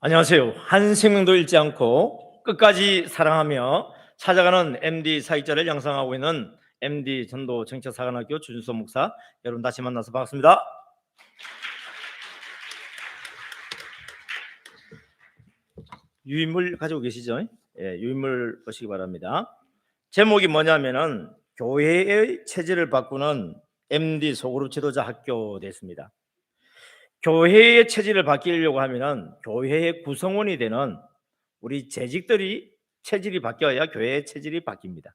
안녕하세요. 한 생명도 잃지 않고 끝까지 사랑하며 찾아가는 MD 사역자를 양성하고 있는 MD 전도 정책사관학교 주준섭 목사, 여러분 다시 만나서 반갑습니다. 유인물 가지고 계시죠? 예, 유인물 보시기 바랍니다. 제목이 뭐냐면은 교회의 체질을 바꾸는 MD 소그룹 지도자 학교 됐습니다. 교회의 체질을 바뀌려고 하면은 교회의 구성원이 되는 우리 재직들이 체질이 바뀌어야 교회의 체질이 바뀝니다.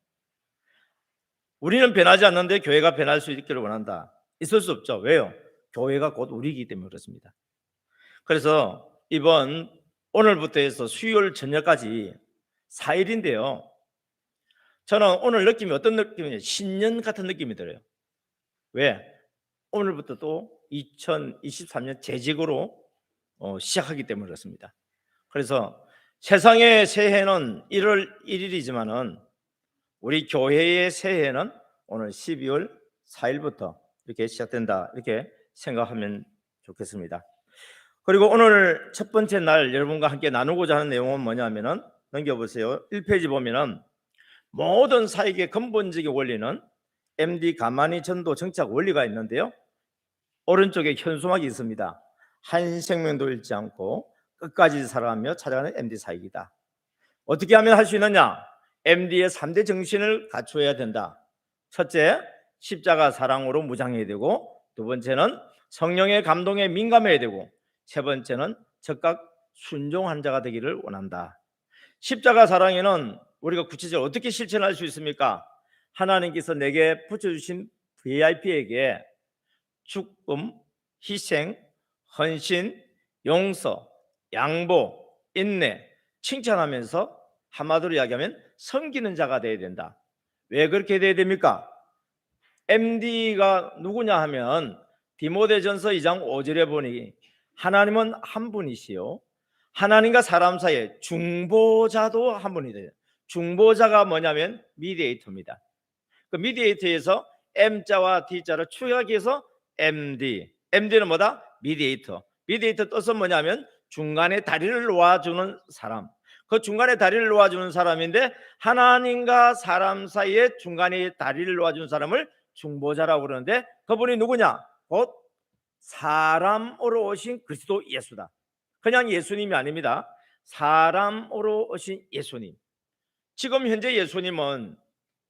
우리는 변하지 않는데 교회가 변할 수 있기를 원한다. 있을 수 없죠. 왜요? 교회가 곧 우리이기 때문에 그렇습니다. 그래서 오늘부터 해서 수요일 저녁까지 4일인데요. 저는 오늘 느낌이 어떤 느낌이냐면 신년 같은 느낌이 들어요. 왜? 오늘부터 또 2023년 재직으로 시작하기 때문에 그렇습니다. 그래서 세상의 새해는 1월 1일이지만은 우리 교회의 새해는 오늘 12월 4일부터 이렇게 시작된다, 이렇게 생각하면 좋겠습니다. 그리고 오늘 첫 번째 날 여러분과 함께 나누고자 하는 내용은 뭐냐면은, 넘겨보세요. 1페이지 보면은 모든 사역의 근본적인 원리는 MD 가만히 전도 정착 원리가 있는데요, 오른쪽에 현수막이 있습니다. 한 생명도 잃지 않고 끝까지 살아가며 찾아가는 MD 사역이다. 어떻게 하면 할 수 있느냐? MD의 3대 정신을 갖추어야 된다. 첫째, 십자가 사랑으로 무장해야 되고, 두 번째는 성령의 감동에 민감해야 되고, 세 번째는 즉각 순종한 자가 되기를 원한다. 십자가 사랑에는 우리가 구체적으로 어떻게 실천할 수 있습니까? 하나님께서 내게 붙여주신 VIP에게 죽음, 희생, 헌신, 용서, 양보, 인내, 칭찬하면서 한마디로 이야기하면 섬기는 자가 되어야 된다. 왜 그렇게 되어야 됩니까? MD가 누구냐 하면 디모데전서 2장 5절에 보니 하나님은 한 분이시요 하나님과 사람 사이에 중보자도 한 분이 돼요. 중보자가 뭐냐면 미디에이터입니다. 그 미디에이터에서 M자와 D자를 축약하기 위해서 MD. MD는 뭐다? 미디에이터. 미디에이터 뜻은 뭐냐면 중간에 다리를 놓아주는 사람. 그 중간에 다리를 놓아주는 사람인데, 하나님과 사람 사이에 중간에 다리를 놓아주는 사람을 중보자라고 그러는데, 그분이 누구냐? 곧 사람으로 오신 그리스도 예수다. 그냥 예수님이 아닙니다. 사람으로 오신 예수님. 지금 현재 예수님은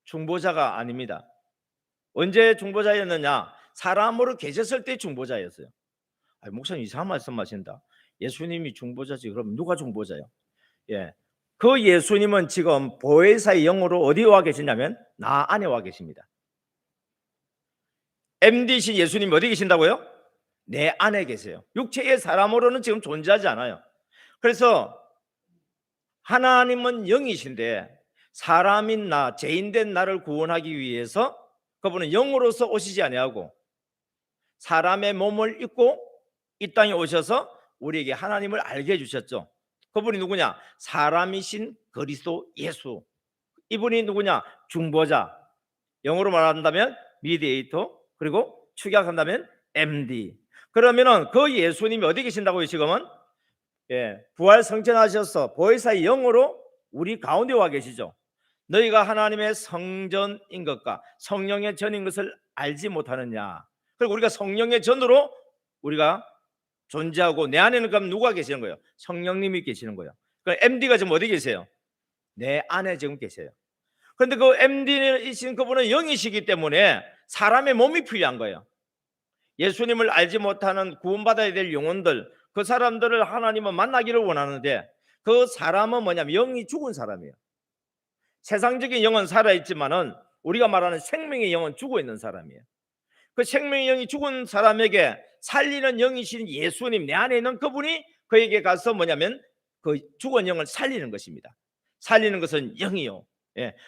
중보자가 아닙니다. 언제 중보자였느냐? 사람으로 계셨을 때 중보자였어요. 목사님 이상한 말씀 하신다. 예수님이 중보자지, 그럼 누가 중보자요? 예, 그 예수님은 지금 보혜사의 영으로 어디 와 계시냐면 나 안에 와 계십니다. MD신 예수님이 어디 계신다고요? 내 안에 계세요. 육체의 사람으로는 지금 존재하지 않아요. 그래서 하나님은 영이신데 사람인 나, 죄인된 나를 구원하기 위해서 그분은 영으로서 오시지 아니하고 사람의 몸을 입고 이 땅에 오셔서 우리에게 하나님을 알게 해주셨죠. 그분이 누구냐? 사람이신 그리스도 예수. 이분이 누구냐? 중보자. 영어로 말한다면 미디에이터, 그리고 축약한다면 MD. 그러면은 그 예수님이 어디 계신다고요? 지금은 부활 성전하셔서 보혜사의 영으로 우리 가운데 와 계시죠. 너희가 하나님의 성전인 것과 성령의 전인 것을 알지 못하느냐? 그리고 우리가 성령의 전으로 우리가 존재하고, 내 안에는 그럼 누가 계시는 거예요? 성령님이 계시는 거예요. 그러니까 MD가 지금 어디 계세요? 내 안에 지금 계세요. 그런데 그 MD이신 그분은 영이시기 때문에 사람의 몸이 필요한 거예요. 예수님을 알지 못하는 구원받아야 될 영혼들, 그 사람들을 하나님은 만나기를 원하는데, 그 사람은 뭐냐면 영이 죽은 사람이에요. 세상적인 영은 살아있지만은 우리가 말하는 생명의 영은 죽어있는 사람이에요. 그 생명의 영이 죽은 사람에게 살리는 영이신 예수님, 내 안에 있는 그분이 그에게 가서 뭐냐면 그 죽은 영을 살리는 것입니다. 살리는 것은 영이요.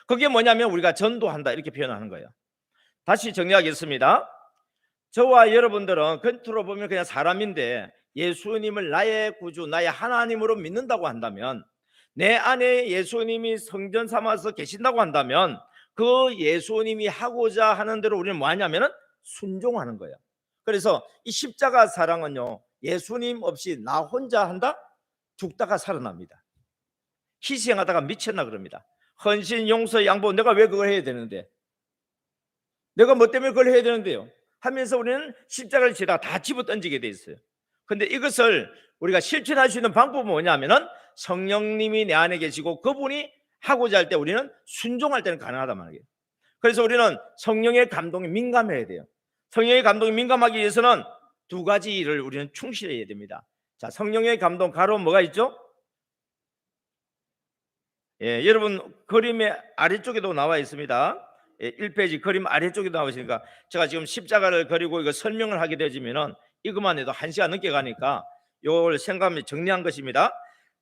그게 뭐냐면 우리가 전도한다, 이렇게 표현하는 거예요. 다시 정리하겠습니다. 저와 여러분들은 겉으로 보면 그냥 사람인데 예수님을 나의 구주, 나의 하나님으로 믿는다고 한다면, 내 안에 예수님이 성전 삼아서 계신다고 한다면, 그 예수님이 하고자 하는 대로 우리는 뭐 하냐면은 순종하는 거예요. 그래서 이 십자가 사랑은요, 예수님 없이 나 혼자 한다? 죽다가 살아납니다. 희생하다가 미쳤나 그럽니다. 헌신, 용서, 양보, 내가 왜 그걸 해야 되는데, 내가 뭐 때문에 그걸 해야 되는데요 하면서 우리는 십자가를 지다가 다 집어 던지게 돼 있어요. 근데 이것을 우리가 실천할 수 있는 방법은 뭐냐면은 성령님이 내 안에 계시고 그분이 하고자 할 때 우리는 순종할 때는 가능하단 말이에요. 그래서 우리는 성령의 감동에 민감해야 돼요. 성령의 감동에 민감하기 위해서는 두 가지 일을 우리는 충실해야 됩니다. 자, 성령의 감동 가로 뭐가 있죠? 예, 여러분 그림의 아래쪽에도 나와 있습니다. 예, 1페이지 그림 아래쪽에도 나와 있으니까 제가 지금 십자가를 그리고 이거 설명을 하게 되지면은 이것만 해도 1시간 넘게 가니까 이걸 생각하면 정리한 것입니다.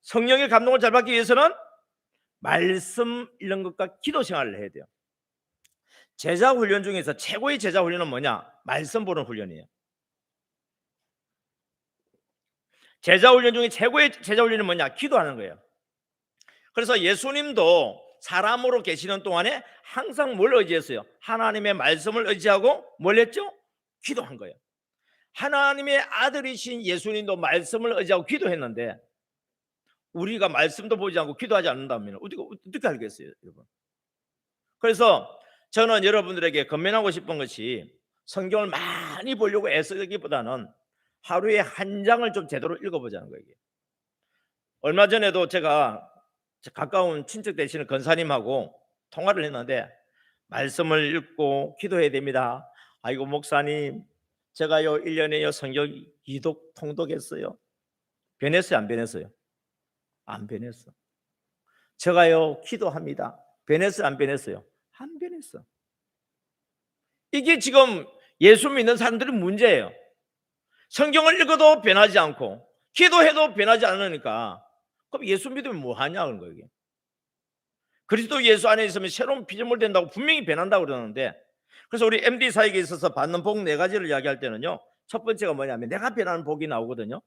성령의 감동을 잘 받기 위해서는 말씀 읽는 것과 기도 생활을 해야 돼요. 제자 훈련 중에서 최고의 제자 훈련은 뭐냐? 말씀 보는 훈련이에요. 제자 훈련 중에 최고의 제자 훈련은 뭐냐? 기도하는 거예요. 그래서 예수님도 사람으로 계시는 동안에 항상 뭘 의지했어요? 하나님의 말씀을 의지하고 뭘 했죠? 기도한 거예요. 하나님의 아들이신 예수님도 말씀을 의지하고 기도했는데 우리가 말씀도 보지 않고 기도하지 않는다면 어떻게 알겠어요, 여러분? 그래서 저는 여러분들에게 권면하고 싶은 것이 성경을 많이 보려고 애쓰기보다는 하루에 한 장을 좀 제대로 읽어보자는 거예요. 얼마 전에도 제가 가까운 친척 되시는 권사님하고 통화를 했는데 말씀을 읽고 기도해야 됩니다. 아이고 목사님, 제가요 1년에요 성경 2독 통독했어요. 변했어요, 안 변했어요? 안 변했어. 제가요 기도합니다. 변했어요, 안 변했어요? 안 변했어. 이게 지금 예수 믿는 사람들의 문제예요. 성경을 읽어도 변하지 않고 기도해도 변하지 않으니까 그럼 예수 믿으면 뭐 하냐는 거예요. 그리스도 예수 안에 있으면 새로운 피조물 된다고 분명히 변한다고 그러는데, 그래서 우리 MD 사역에 있어서 받는 복 4가지를 이야기할 때는요, 첫 번째가 뭐냐면 내가 변하는 복이 나오거든요.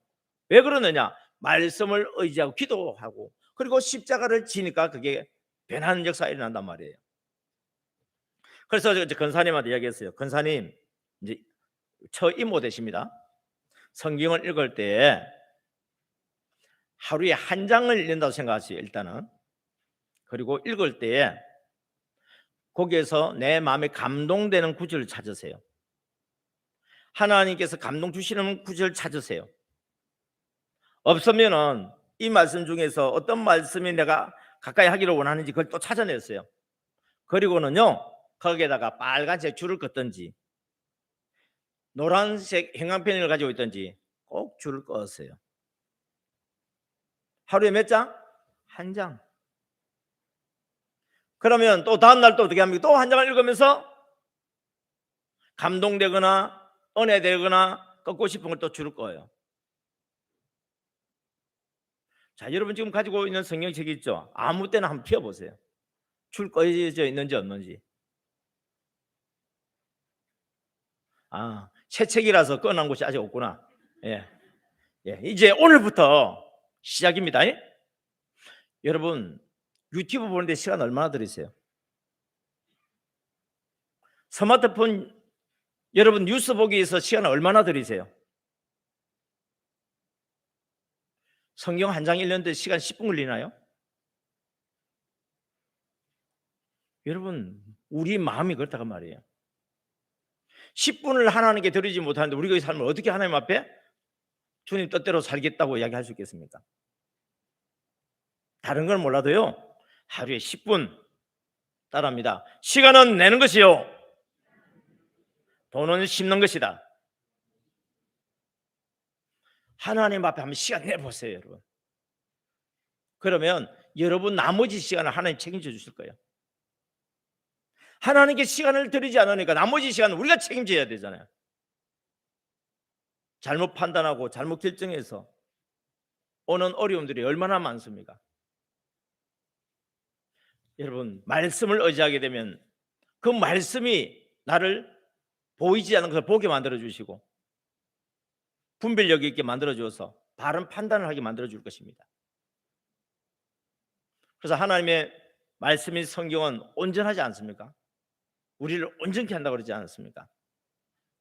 왜 그러느냐? 말씀을 의지하고 기도하고 그리고 십자가를 지니까 그게 변하는 역사가 일어난단 말이에요. 그래서 이제 권사님한테 이야기했어요. 권사님, 이제 저 이모 되십니다. 성경을 읽을 때 하루에 한 장을 읽는다고 생각하세요, 일단은. 그리고 읽을 때 거기에서 내 마음에 감동되는 구절을 찾으세요. 하나님께서 감동 주시는 구절을 찾으세요. 없으면은 이 말씀 중에서 어떤 말씀이 내가 가까이 하기를 원하는지 그걸 또 찾아냈어요. 그리고는요, 거기에다가 빨간색 줄을 긋든지 노란색 형광펜을 가지고 있든지 꼭 줄을 껐어요. 하루에 몇 장? 한 장. 그러면 또 다음날 또 어떻게 합니까? 또 한 장을 읽으면서 감동되거나 은혜되거나 꺾고 싶은 걸 또 줄을 꺼요. 자, 여러분 지금 가지고 있는 성경책이 있죠? 아무 때나 한번 펴보세요. 줄 꺼져 있는지 없는지. 아, 새 책이라서 꺼놓은 곳이 아직 없구나. 예. 예, 이제 오늘부터 시작입니다. 예? 여러분 유튜브 보는데 시간 얼마나 들이세요? 스마트폰 여러분 뉴스 보기 위해서 시간 얼마나 들이세요? 성경 한 장 읽는데 시간 10분 걸리나요? 여러분 우리 마음이 그렇다고 말이에요. 10분을 하나님께 드리지 못하는데 우리가 이 삶을 어떻게 하나님 앞에 주님 뜻대로 살겠다고 이야기할 수 있겠습니까? 다른 건 몰라도요, 하루에 10분 따라합니다. 시간은 내는 것이요, 돈은 심는 것이다. 하나님 앞에 한번 시간 내보세요, 여러분. 그러면 여러분 나머지 시간을 하나님 책임져 주실 거예요. 하나님께 시간을 드리지 않으니까 나머지 시간은 우리가 책임져야 되잖아요. 잘못 판단하고 잘못 결정해서 오는 어려움들이 얼마나 많습니까? 여러분 말씀을 의지하게 되면 그 말씀이 나를 보이지 않는 것을 보게 만들어 주시고 분별력 있게 만들어 주어서 바른 판단을 하게 만들어 줄 것입니다. 그래서 하나님의 말씀인 성경은 온전하지 않습니까? 우리를 온전케 한다고 그러지 않습니까?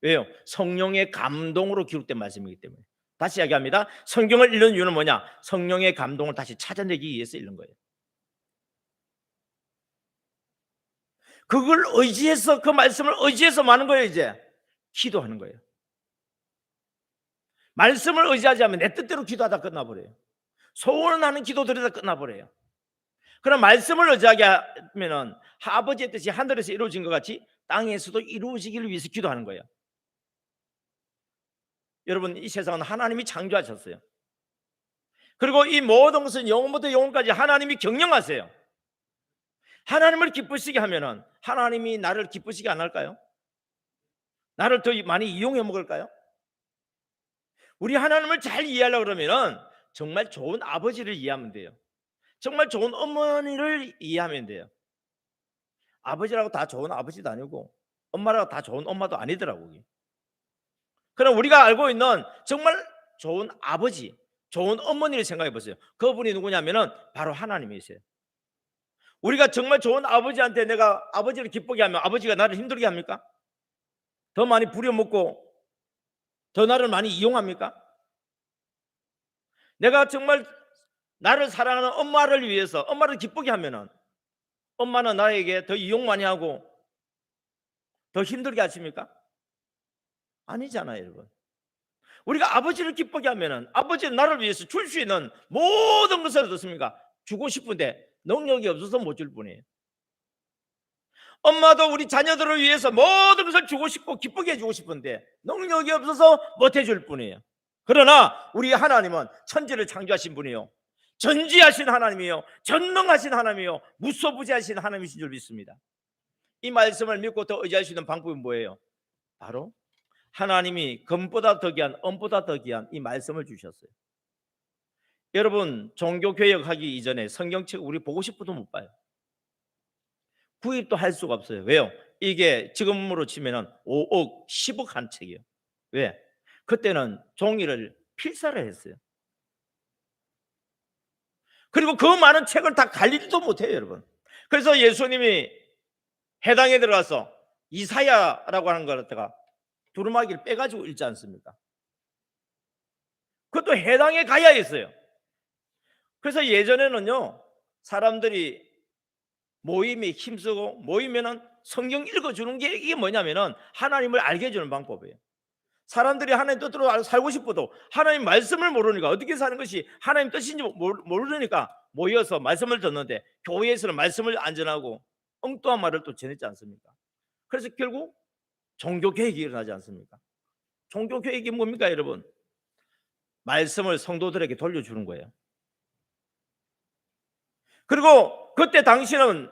왜요? 성령의 감동으로 기록된 말씀이기 때문에. 다시 이야기합니다. 성경을 읽는 이유는 뭐냐? 성령의 감동을 다시 찾아내기 위해서 읽는 거예요. 그걸 의지해서, 그 말씀을 의지해서 많은 거예요. 이제 기도하는 거예요. 말씀을 의지하지 않으면 내 뜻대로 기도하다 끝나버려요. 소원하는 기도들이 다 끝나버려요. 그럼 말씀을 의지하게 하면은 아버지의 뜻이 하늘에서 이루어진 것 같이 땅에서도 이루어지기를 위해서 기도하는 거예요. 여러분, 이 세상은 하나님이 창조하셨어요. 그리고 이 모든 것은 영원부터 영원까지 하나님이 경영하세요. 하나님을 기쁘시게 하면은 하나님이 나를 기쁘시게 안 할까요? 나를 더 많이 이용해 먹을까요? 우리 하나님을 잘 이해하려고 그러면은 정말 좋은 아버지를 이해하면 돼요. 정말 좋은 어머니를 이해하면 돼요. 아버지라고 다 좋은 아버지도 아니고 엄마라고 다 좋은 엄마도 아니더라고요. 그럼 우리가 알고 있는 정말 좋은 아버지, 좋은 어머니를 생각해 보세요. 그분이 누구냐면은 바로 하나님이세요. 우리가 정말 좋은 아버지한테 내가 아버지를 기쁘게 하면 아버지가 나를 힘들게 합니까? 더 많이 부려먹고 더 나를 많이 이용합니까? 내가 정말 나를 사랑하는 엄마를 위해서 엄마를 기쁘게 하면은 엄마는 나에게 더 이용 많이 하고 더 힘들게 하십니까? 아니잖아요, 여러분. 우리가 아버지를 기쁘게 하면은 아버지는 나를 위해서 줄 수 있는 모든 것을 어떻습니까? 주고 싶은데 능력이 없어서 못 줄 뿐이에요. 엄마도 우리 자녀들을 위해서 모든 것을 주고 싶고 기쁘게 해주고 싶은데 능력이 없어서 못 해줄 뿐이에요. 그러나 우리 하나님은 천지를 창조하신 분이요, 전지하신 하나님이요, 전능하신 하나님이요, 무소부지하신 하나님이신 줄 믿습니다. 이 말씀을 믿고 더 의지할 수 있는 방법이 뭐예요? 바로 하나님이 금보다 더 귀한, 엄보다 더 귀한 이 말씀을 주셨어요. 여러분, 종교개혁하기 이전에 성경책 우리 보고 싶어도 못 봐요. 구입도 할 수가 없어요. 왜요? 이게 지금으로 치면은 5억, 10억 한 책이에요. 왜? 그때는 종이를 필사를 했어요. 그리고 그 많은 책을 다 갈리지도 못해요, 여러분. 그래서 예수님이 해당에 들어가서 이사야라고 하는 걸 갖다가 두루마기를 빼가지고 읽지 않습니까? 그것도 해당에 가야 했어요. 그래서 예전에는요, 사람들이 모임에 힘쓰고 모이면은 성경 읽어주는 게 이게 뭐냐면은 하나님을 알게 해주는 방법이에요. 사람들이 하나님 뜻대로 살고 싶어도 하나님 말씀을 모르니까 어떻게 사는 것이 하나님 뜻인지 모르니까 모여서 말씀을 듣는데 교회에서는 말씀을 안 전하고 엉뚱한 말을 또 전했지 않습니까? 그래서 결국 종교개혁이 일어나지 않습니까? 종교개혁이 뭡니까, 여러분? 말씀을 성도들에게 돌려주는 거예요. 그리고 그때 당시는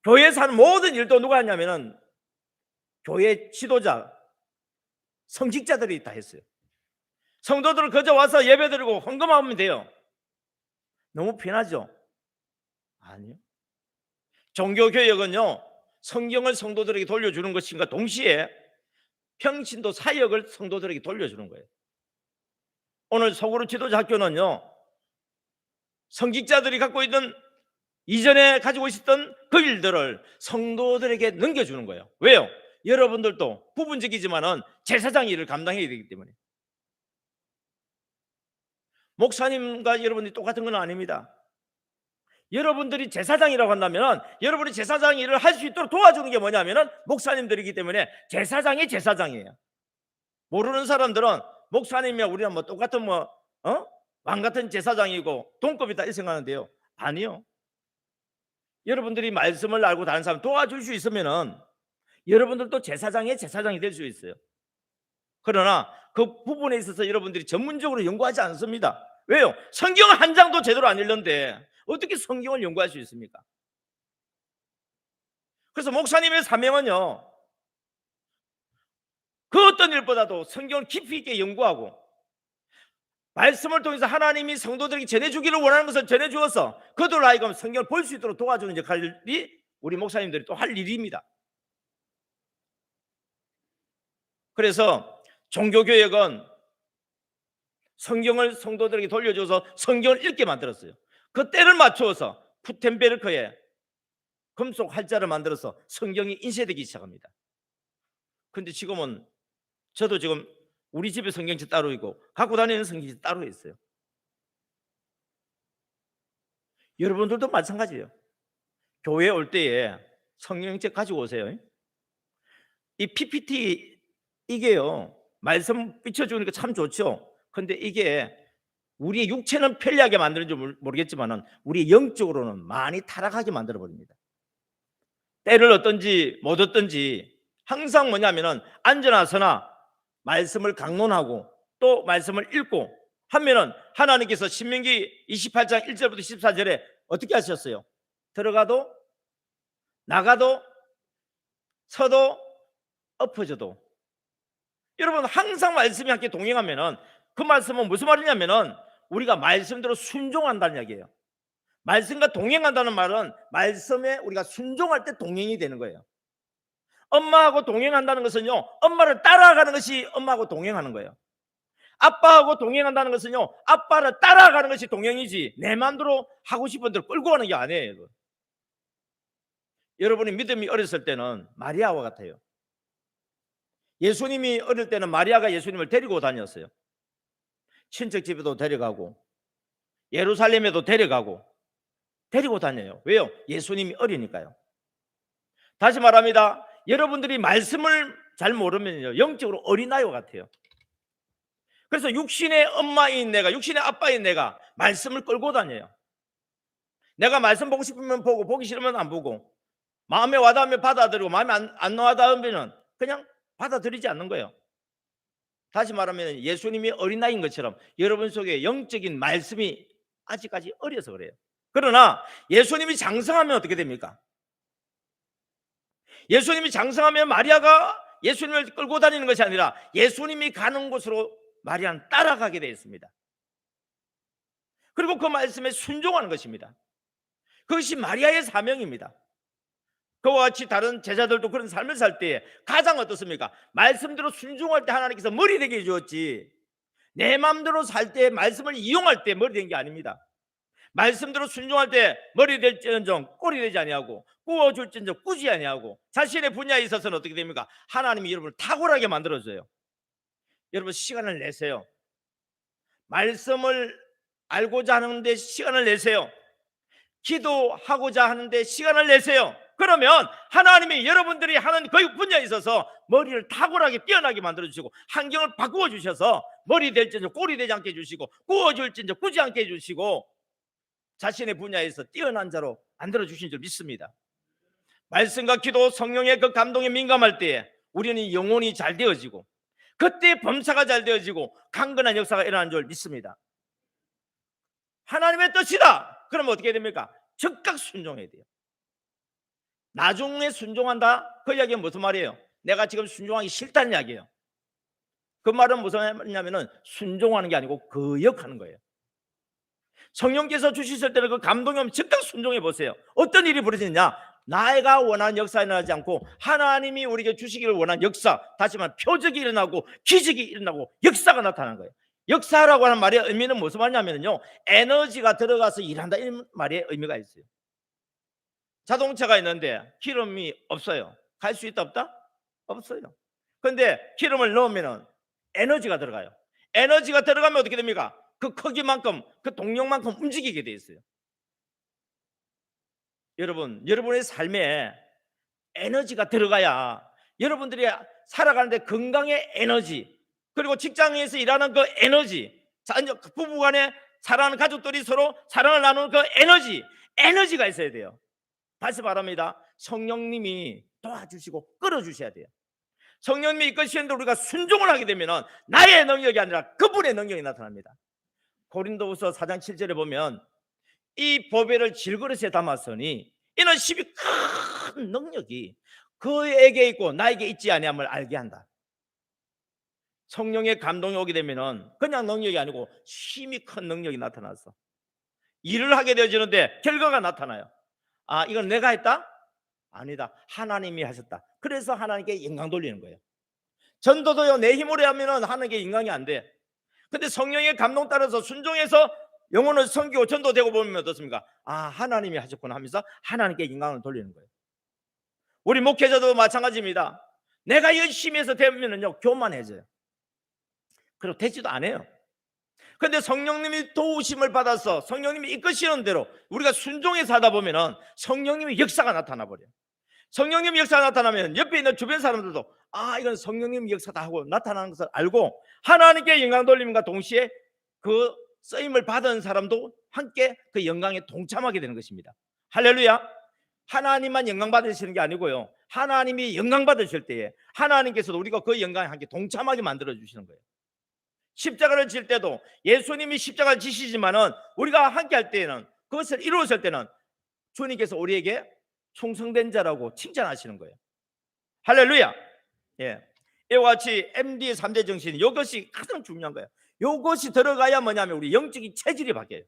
교회에서 하는 모든 일도 누가 했냐면은 교회 지도자, 성직자들이 다 했어요. 성도들은 그저 와서 예배드리고 헌금하면 돼요. 너무 편하죠? 아니요. 종교개혁은요, 성경을 성도들에게 돌려주는 것인가 동시에 평신도 사역을 성도들에게 돌려주는 거예요. 오늘 소그룹 지도자 학교는요, 성직자들이 갖고 있던 이전에 가지고 있었던 그 일들을 성도들에게 넘겨주는 거예요. 왜요? 여러분들도 부분적이지만은 제사장 일을 감당해야 되기 때문에. 목사님과 여러분이 똑같은 건 아닙니다. 여러분들이 제사장이라고 한다면 여러분이 제사장 일을 할 수 있도록 도와주는 게 뭐냐면은 목사님들이기 때문에 제사장이 제사장이에요. 모르는 사람들은 목사님이야 우리랑 뭐 똑같은 왕 같은 제사장이고 동급이다 이렇게 생각하는데요. 아니요. 여러분들이 말씀을 알고 다른 사람 도와줄 수 있으면은 여러분들도 제사장이 될 수 있어요. 그러나 그 부분에 있어서 여러분들이 전문적으로 연구하지 않습니다. 왜요? 성경 한 장도 제대로 안 읽는데 어떻게 성경을 연구할 수 있습니까? 그래서 목사님의 사명은요, 그 어떤 일보다도 성경을 깊이 있게 연구하고 말씀을 통해서 하나님이 성도들에게 전해주기를 원하는 것을 전해주어서 그들로 하여금 성경을 볼 수 있도록 도와주는 역할이 우리 목사님들이 또 할 일입니다. 그래서 종교개혁은 성경을 성도들에게 돌려줘서 성경을 읽게 만들었어요. 그 때를 맞추어서 푸텐베르크에 금속 활자를 만들어서 성경이 인쇄되기 시작합니다. 그런데 지금은 저도 지금 우리 집에 성경책 따로 있고 갖고 다니는 성경책 따로 있어요. 여러분들도 마찬가지예요. 교회에 올 때에 성경책 가지고 오세요. 이 PPT 이게요, 말씀 비춰주니까 참 좋죠. 근데 이게 우리의 육체는 편리하게 만드는지 모르겠지만 우리 영적으로는 많이 타락하게 만들어 버립니다. 때를 얻든지 못 얻든지 항상 뭐냐면은 앉으나 서나 말씀을 강론하고 또 말씀을 읽고 하면은 하나님께서 신명기 28장 1절부터 14절에 어떻게 하셨어요? 들어가도 나가도 서도 엎어져도, 여러분 항상 말씀이 함께 동행하면은 그 말씀은 무슨 말이냐면은 우리가 말씀대로 순종한다는 이야기예요. 말씀과 동행한다는 말은 말씀에 우리가 순종할 때 동행이 되는 거예요. 엄마하고 동행한다는 것은요, 엄마를 따라가는 것이 엄마하고 동행하는 거예요. 아빠하고 동행한다는 것은요, 아빠를 따라가는 것이 동행이지 내 마음대로 하고 싶은 대로 끌고 가는 게 아니에요. 여러분이 믿음이 어렸을 때는 마리아와 같아요. 예수님이 어릴 때는 마리아가 예수님을 데리고 다녔어요. 친척 집에도 데려가고 예루살렘에도 데려가고 데리고 다녀요. 왜요? 예수님이 어리니까요. 다시 말합니다. 여러분들이 말씀을 잘 모르면요, 영적으로 어린아이와 같아요. 그래서 육신의 엄마인 내가, 육신의 아빠인 내가 말씀을 끌고 다녀요. 내가 말씀 보고 싶으면 보고 보기 싫으면 안 보고, 마음에 와닿으면 받아들이고 마음에 안 와닿으면 그냥 받아들이지 않는 거예요. 다시 말하면 예수님이 어린아이인 것처럼 여러분 속에 영적인 말씀이 아직까지 어려서 그래요. 그러나 예수님이 장성하면 어떻게 됩니까? 예수님이 장성하면 마리아가 예수님을 끌고 다니는 것이 아니라 예수님이 가는 곳으로 마리아는 따라가게 되어 있습니다. 그리고 그 말씀에 순종하는 것입니다. 그것이 마리아의 사명입니다. 그와 같이 다른 제자들도 그런 삶을 살 때에 가장 어떻습니까? 말씀대로 순종할 때 하나님께서 머리 되게 해주었지, 내 마음대로 살 때 말씀을 이용할 때 머리 된 게 아닙니다. 말씀대로 순종할 때 머리 될지언정 꼴이 되지 아니하고 꾸어줄지언정 꾸지 아니하고 자신의 분야에 있어서는 어떻게 됩니까? 하나님이 여러분을 탁월하게 만들어줘요. 여러분 시간을 내세요. 말씀을 알고자 하는데 시간을 내세요. 기도하고자 하는데 시간을 내세요. 그러면 하나님이 여러분들이 하는 그 분야에 있어서 머리를 탁월하게 뛰어나게 만들어주시고 환경을 바꾸어 주셔서 머리 될지언정 꼴이 되지 않게 해주시고 꾸어줄지언정 꾸지 않게 해주시고 자신의 분야에서 뛰어난 자로 만들어주신 줄 믿습니다. 말씀과 기도, 성령의 그 감동에 민감할 때에 우리는 영혼이 잘 되어지고 그때 범사가 잘 되어지고 강건한 역사가 일어나는 줄 믿습니다. 하나님의 뜻이다 그러면 어떻게 됩니까? 즉각 순종해야 돼요. 나중에 순종한다 그 이야기는 무슨 말이에요? 내가 지금 순종하기 싫다는 이야기예요. 그 말은 무슨 말이냐면 순종하는 게 아니고 거역하는 거예요. 성령께서 주셨을 때는 그 감동이 오면 즉각 순종해 보세요. 어떤 일이 벌어지느냐? 나가 원하는 역사가 일어나지 않고 하나님이 우리에게 주시기를 원하는 역사, 다시 말하면 표적이 일어나고 기적이 일어나고 역사가 나타나는 거예요. 역사라고 하는 말의 의미는 무슨 말이냐면요, 에너지가 들어가서 일한다 이 말의 의미가 있어요. 자동차가 있는데 기름이 없어요. 갈 수 있다 없다? 없어요. 그런데 기름을 넣으면 에너지가 들어가요. 에너지가 들어가면 어떻게 됩니까? 그 크기만큼 그 동력만큼 움직이게 돼 있어요. 여러분, 여러분의 삶에 에너지가 들어가야 여러분들이 살아가는데 건강의 에너지, 그리고 직장에서 일하는 그 에너지, 부부간에 사랑하는 가족들이 서로 사랑을 나누는 그 에너지가 있어야 돼요. 다시 말합니다. 성령님이 도와주시고 끌어주셔야 돼요. 성령님이 이끄시는데 우리가 순종을 하게 되면 나의 능력이 아니라 그분의 능력이 나타납니다. 고린도후서 4장 7절에 보면 이 보배를 질그릇에 담았으니 이는 심히 큰 능력이 그에게 있고 나에게 있지 아니함을 알게 한다. 성령의 감동이 오게 되면 그냥 능력이 아니고 심히 큰 능력이 나타나서 일을 하게 되어지는데 결과가 나타나요. 아, 이건 내가 했다? 아니다. 하나님이 하셨다. 그래서 하나님께 영광 돌리는 거예요. 전도도요, 내 힘으로 하면 하나님께 영광이 안 돼. 근데 성령의 감동 따라서 순종해서 영혼을 섬기고 전도되고 보면 어떻습니까? 아, 하나님이 하셨구나 하면서 하나님께 영광을 돌리는 거예요. 우리 목회자도 마찬가지입니다. 내가 열심히 해서 되면요 교만해져요. 그리고 되지도 않아요. 그런데 성령님이 도우심을 받아서 성령님이 이끄시는 대로 우리가 순종해서 하다 보면은 성령님의 역사가 나타나 버려요. 성령님 역사가 나타나면 옆에 있는 주변 사람들도 아, 이건 성령님 역사다 하고 나타나는 것을 알고 하나님께 영광 돌림과 동시에 그 쓰임을 받은 사람도 함께 그 영광에 동참하게 되는 것입니다. 할렐루야. 하나님만 영광 받으시는 게 아니고요, 하나님이 영광 받으실 때에 하나님께서도 우리가 그 영광에 함께 동참하게 만들어 주시는 거예요. 십자가를 질 때도 예수님이 십자가를 지시지만은 우리가 함께 할 때에는, 그것을 이루었을 때는 주님께서 우리에게 충성된 자라고 칭찬하시는 거예요. 할렐루야. 예. 이와 같이 MD의 3대 정신, 이것이 가장 중요한 거예요. 이것이 들어가야 뭐냐면 우리 영적인 체질이 바뀌어요.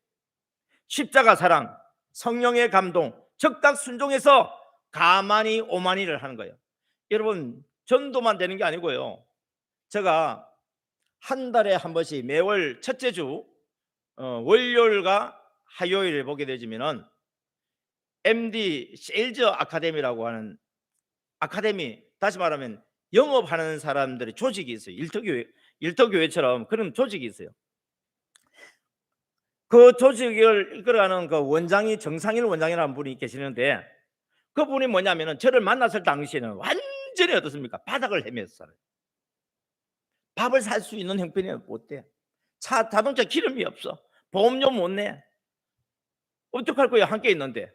십자가 사랑, 성령의 감동, 적당 순종해서 가만히 오만히를 하는 거예요. 여러분, 전도만 되는 게 아니고요, 제가 한 달에 한 번씩 매월 첫째 주 월요일과 화요일에 보게 되지면은 MD 세일즈 아카데미라고 하는 아카데미, 다시 말하면 영업하는 사람들의 조직이 있어요. 일터교회처럼 그런 조직이 있어요. 그 조직을 이끌어가는 그 원장이 정상일 원장이라는 분이 계시는데, 그분이 뭐냐면은 저를 만났을 당시에는 완전히 어떻습니까? 바닥을 헤매서 살아요. 밥을 살 수 있는 형편이 못 돼. 자동차 기름이 없어. 보험료 못 내. 어떡할 거야, 함께 있는데.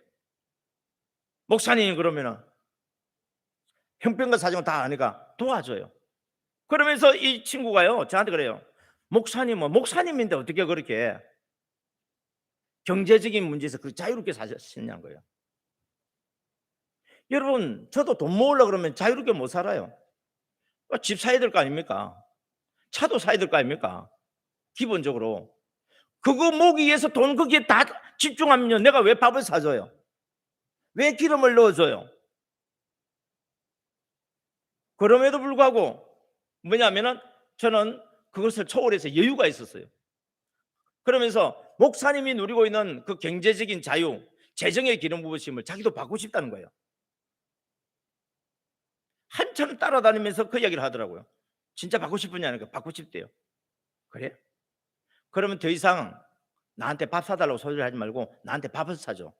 목사님 그러면은 형편과 사정을 다 아니까 도와줘요. 그러면서 이 친구가요, 저한테 그래요. 목사님은 목사님인데 어떻게 그렇게 경제적인 문제에서 그 자유롭게 사셨냐는 거예요. 여러분, 저도 돈 모으려고 그러면 자유롭게 못 살아요. 집 사야 될 거 아닙니까? 차도 사야 될 거 아닙니까? 기본적으로 그거 모으기 위해서 돈 거기에 다 집중하면요, 내가 왜 밥을 사줘요? 왜 기름을 넣어줘요? 그럼에도 불구하고 뭐냐면은 저는 그것을 초월해서 여유가 있었어요. 그러면서 목사님이 누리고 있는 그 경제적인 자유, 재정의 기름 부으심을 자기도 받고 싶다는 거예요. 한참 따라다니면서 그 이야기를 하더라고요. 진짜 받고 싶으냐니까 받고 싶대요. 그래? 그러면 더 이상 나한테 밥 사달라고 소리를 하지 말고 나한테 밥을 사줘.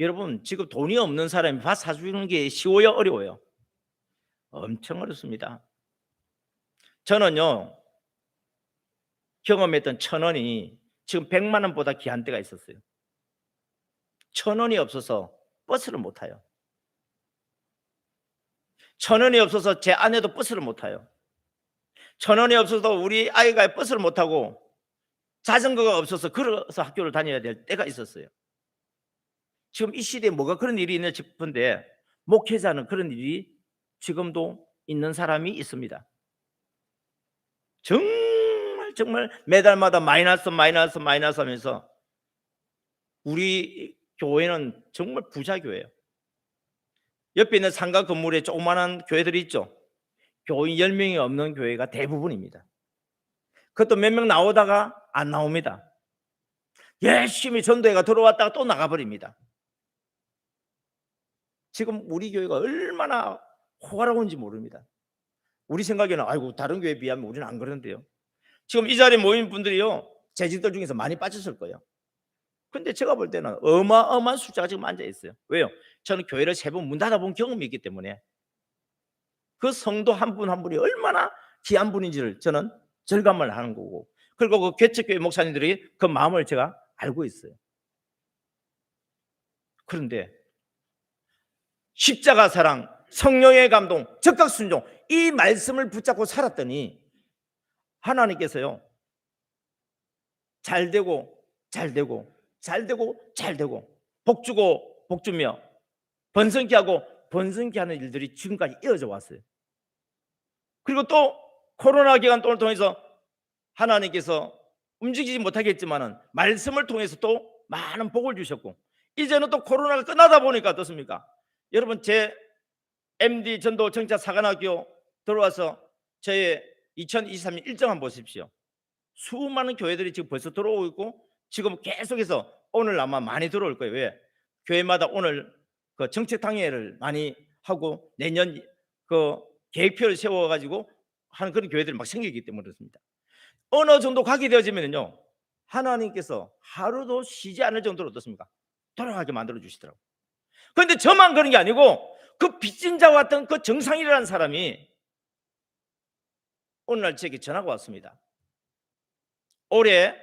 여러분, 지금 돈이 없는 사람이 밥 사주는 게 쉬워요, 어려워요? 엄청 어렵습니다. 저는요, 경험했던 1,000원이 지금 100만 원보다 귀한 때가 있었어요. 1,000원이 없어서 버스를 못 타요. 1,000원이 없어서 제 아내도 버스를 못 타요. 1,000원이 없어서 우리 아이가 버스를 못 타고 자전거가 없어서 걸어서 학교를 다녀야 될 때가 있었어요. 지금 이 시대에 뭐가 그런 일이 있나 싶은데 목회자는 그런 일이 지금도 있는 사람이 있습니다. 정말 매달마다 마이너스 하면서 우리 교회는 정말 부자 교회예요. 옆에 있는 상가 건물에 조그마한 교회들이 있죠. 교인 10명이 없는 교회가 대부분입니다. 그것도 몇 명 나오다가 안 나옵니다. 열심히 전도회가 들어왔다가 또 나가버립니다. 지금 우리 교회가 얼마나 호화로운지 모릅니다. 우리 생각에는 아이고 다른 교회에 비하면 우리는 안 그러는데요. 지금 이 자리에 모인 분들이요, 재직들 중에서 많이 빠졌을 거예요. 근데 제가 볼 때는 어마어마한 숫자가 지금 앉아 있어요. 왜요? 저는 교회를 3번 문 닫아본 경험이 있기 때문에 그 성도 한 분 한 분이 얼마나 귀한 분인지를 저는 절감을 하는 거고, 그리고 그 개척교회 목사님들이 그 마음을 제가 알고 있어요. 그런데 십자가 사랑, 성령의 감동, 적극 순종, 이 말씀을 붙잡고 살았더니 하나님께서요, 잘되고 복 주고 복 주며 번성케 하고 번성케 하는 일들이 지금까지 이어져 왔어요. 그리고 또 코로나 기간 동안 통해서 하나님께서 움직이지 못하겠지만은 말씀을 통해서 또 많은 복을 주셨고, 이제는 또 코로나가 끝나다 보니까 어떻습니까? 여러분, 제 MD 전도 정자 사관학교 들어와서 저의 2023년 일정 한번 보십시오. 수많은 교회들이 지금 벌써 들어오고 있고 지금 계속해서 오늘 아마 많이 들어올 거예요. 왜? 교회마다 오늘 그 정책 당회를 많이 하고 내년 그 계획표를 세워가지고 하는 그런 교회들이 막 생기기 때문에 그렇습니다. 어느 정도 가게 되어지면요, 하나님께서 하루도 쉬지 않을 정도로 어떻습니까? 돌아가게 만들어 주시더라고요. 그런데 저만 그런 게 아니고 그 빚진 자와 같은 그 정상이라는 사람이 오늘날 제게 전화가 왔습니다. 올해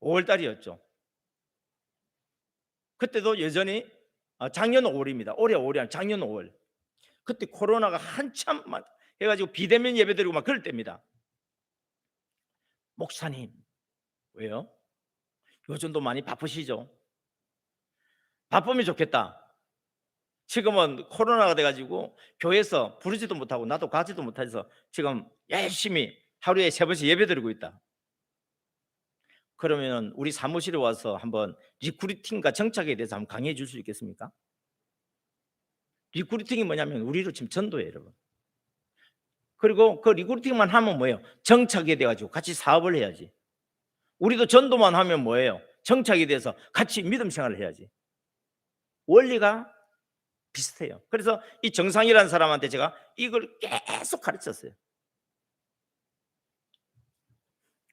5월달이었죠. 그때도 여전히 작년 5월입니다. 올해 5월이 아니라 작년 5월. 그때 코로나가 한참 막 해가지고 비대면 예배드리고 막 그럴 때입니다. 목사님, 왜요? 요즘도 많이 바쁘시죠? 바쁘면 좋겠다. 지금은 코로나가 돼가지고 교회에서 부르지도 못하고 나도 가지도 못해서 지금 열심히 하루에 3번씩 예배드리고 있다. 그러면 우리 사무실에 와서 한번 리크루팅과 정착에 대해서 한번 강의해 줄 수 있겠습니까? 리크루팅이 뭐냐면 우리로 지금 전도예요, 여러분. 그리고 그 리크루팅만 하면 뭐예요? 정착이 돼가지고 같이 사업을 해야지. 우리도 전도만 하면 뭐예요? 정착이 돼서 같이 믿음 생활을 해야지. 원리가 비슷해요. 그래서 이 정상이라는 사람한테 제가 이걸 계속 가르쳤어요.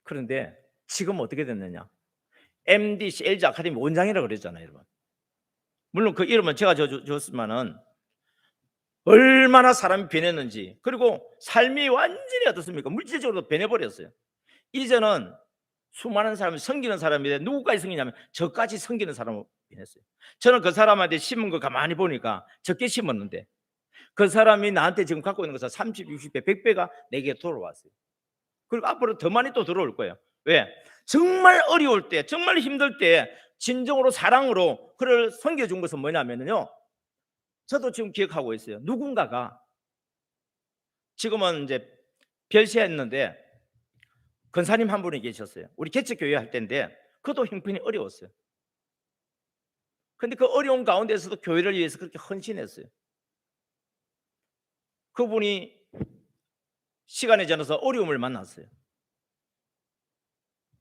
그런데 지금 어떻게 됐느냐? MDC LG 아카데미 원장이라고 그랬잖아요, 여러분. 물론 그 이름은 제가 줬지만은 얼마나 사람이 변했는지, 그리고 삶이 완전히 어떻습니까? 물질적으로 변해버렸어요. 이제는 수많은 사람이 섬기는 사람인데 누구까지 섬기냐면 저까지 섬기는 사람을 변했어요. 저는 그 사람한테 심은 거 가만히 보니까 적게 심었는데 그 사람이 나한테 지금 갖고 있는 것은 30, 60배, 100배가 내게 돌아왔어요. 그리고 앞으로 더 많이 또 들어올 거예요. 왜? 정말 어려울 때, 정말 힘들 때 진정으로 사랑으로 그를 섬겨준 것은 뭐냐면요, 저도 지금 기억하고 있어요. 누군가가 지금은 이제 별세했는데 권사님 한 분이 계셨어요. 우리 개척교회 할 때인데 그것도 형편이 어려웠어요. 근데 그 어려운 가운데서도 교회를 위해서 그렇게 헌신했어요. 그분이 시간이 지나서 어려움을 만났어요.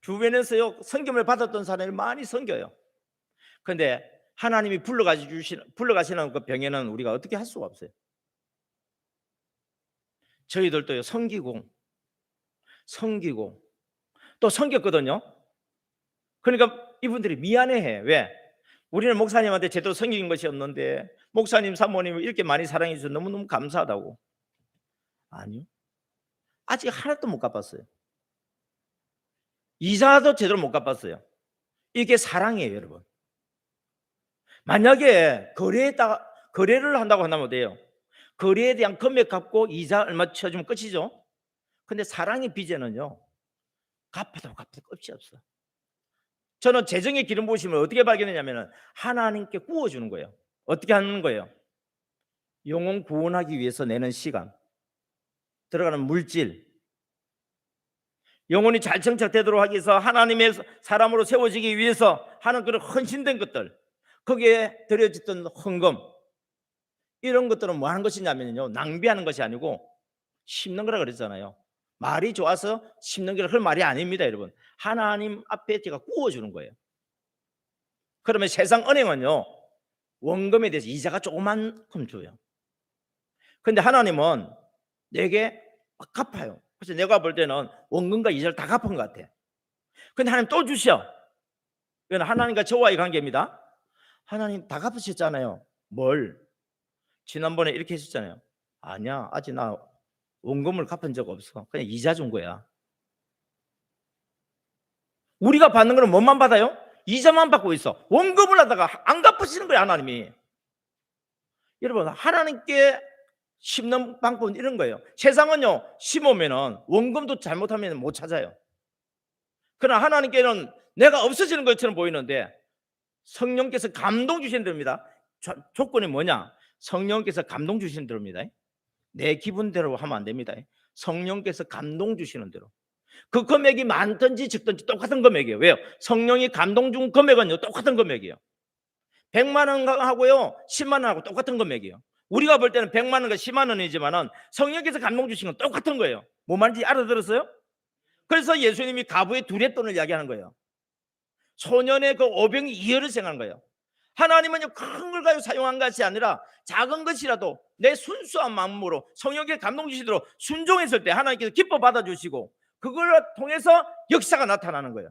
주변에서요, 섬김을 받았던 사람을 많이 섬겨요. 근데 하나님이 불러가시는 그 병에는 우리가 어떻게 할 수가 없어요. 저희들도요, 섬기고 또 섬겼거든요. 그러니까 이분들이 미안해해. 왜? 우리는 목사님한테 제대로 섬긴 것이 없는데 목사님, 사모님 이렇게 많이 사랑해 주셔서 너무너무 감사하다고. 아니요, 아직 하나도 못 갚았어요. 이자도 제대로 못 갚았어요. 이게 사랑이에요, 여러분. 만약에 거래를 한다고 한다면 어때요? 거래에 대한 금액 갚고 이자 얼마 쳐주면 끝이죠. 근데 사랑의 빚에는요, 갚아도 끝이 없어. 저는 재정의 기름 부으심을 어떻게 발견했냐면 하나님께 구워주는 거예요. 어떻게 하는 거예요? 영혼 구원하기 위해서 내는 시간, 들어가는 물질, 영혼이 잘 정착되도록 하기 위해서 하나님의 사람으로 세워지기 위해서 하는 그런 헌신된 것들, 거기에 들여졌던 헌금, 이런 것들은 뭐 하는 것이냐면요, 낭비하는 것이 아니고 심는 거라 그랬잖아요. 말이 좋아서 심는 게 그 말이 아닙니다, 여러분. 하나님 앞에 제가 구워주는 거예요. 그러면 세상 은행은요, 원금에 대해서 이자가 조그만큼 줘요. 근데 하나님은 내게 갚아요. 그래서 내가 볼 때는 원금과 이자를 다 갚은 것 같아. 근데 하나님 또 주셔. 이건 하나님과 저와의 관계입니다. 하나님 다 갚으셨잖아요. 뭘? 지난번에 이렇게 했었잖아요. 아니야, 아직 나 원금을 갚은 적 없어. 그냥 이자 준 거야. 우리가 받는 거는 뭐만 받아요? 이자만 받고 있어. 원금을 하다가 안 갚으시는 거예요, 하나님이. 여러분, 하나님께 심는 방법은 이런 거예요. 세상은요, 심으면은 원금도 잘못하면 못 찾아요. 그러나 하나님께는 내가 없어지는 것처럼 보이는데 성령께서 감동 주시는 대로입니다. 조건이 뭐냐? 성령께서 감동 주시는 대로입니다. 내 기분대로 하면 안 됩니다. 성령께서 감동 주시는 대로. 그 금액이 많든지 적든지 똑같은 금액이에요. 왜요? 성령이 감동 준 금액은요, 똑같은 금액이에요. 100만 원 하고요, 10만 원 하고 똑같은 금액이에요. 우리가 볼 때는 100만 원과 10만 원이지만은 성령께서 감동 주신 건 똑같은 거예요. 뭐 말인지 알아들었어요? 그래서 예수님이 가부의 두레돈을 이야기하는 거예요. 소년의 그 오병이 이어를 생각하는 거예요. 하나님은요 큰 걸 가지고 사용한 것이 아니라 작은 것이라도 내 순수한 마음으로 성령께 감동 주시도록 순종했을 때 하나님께서 기뻐 받아주시고 그걸 통해서 역사가 나타나는 거예요.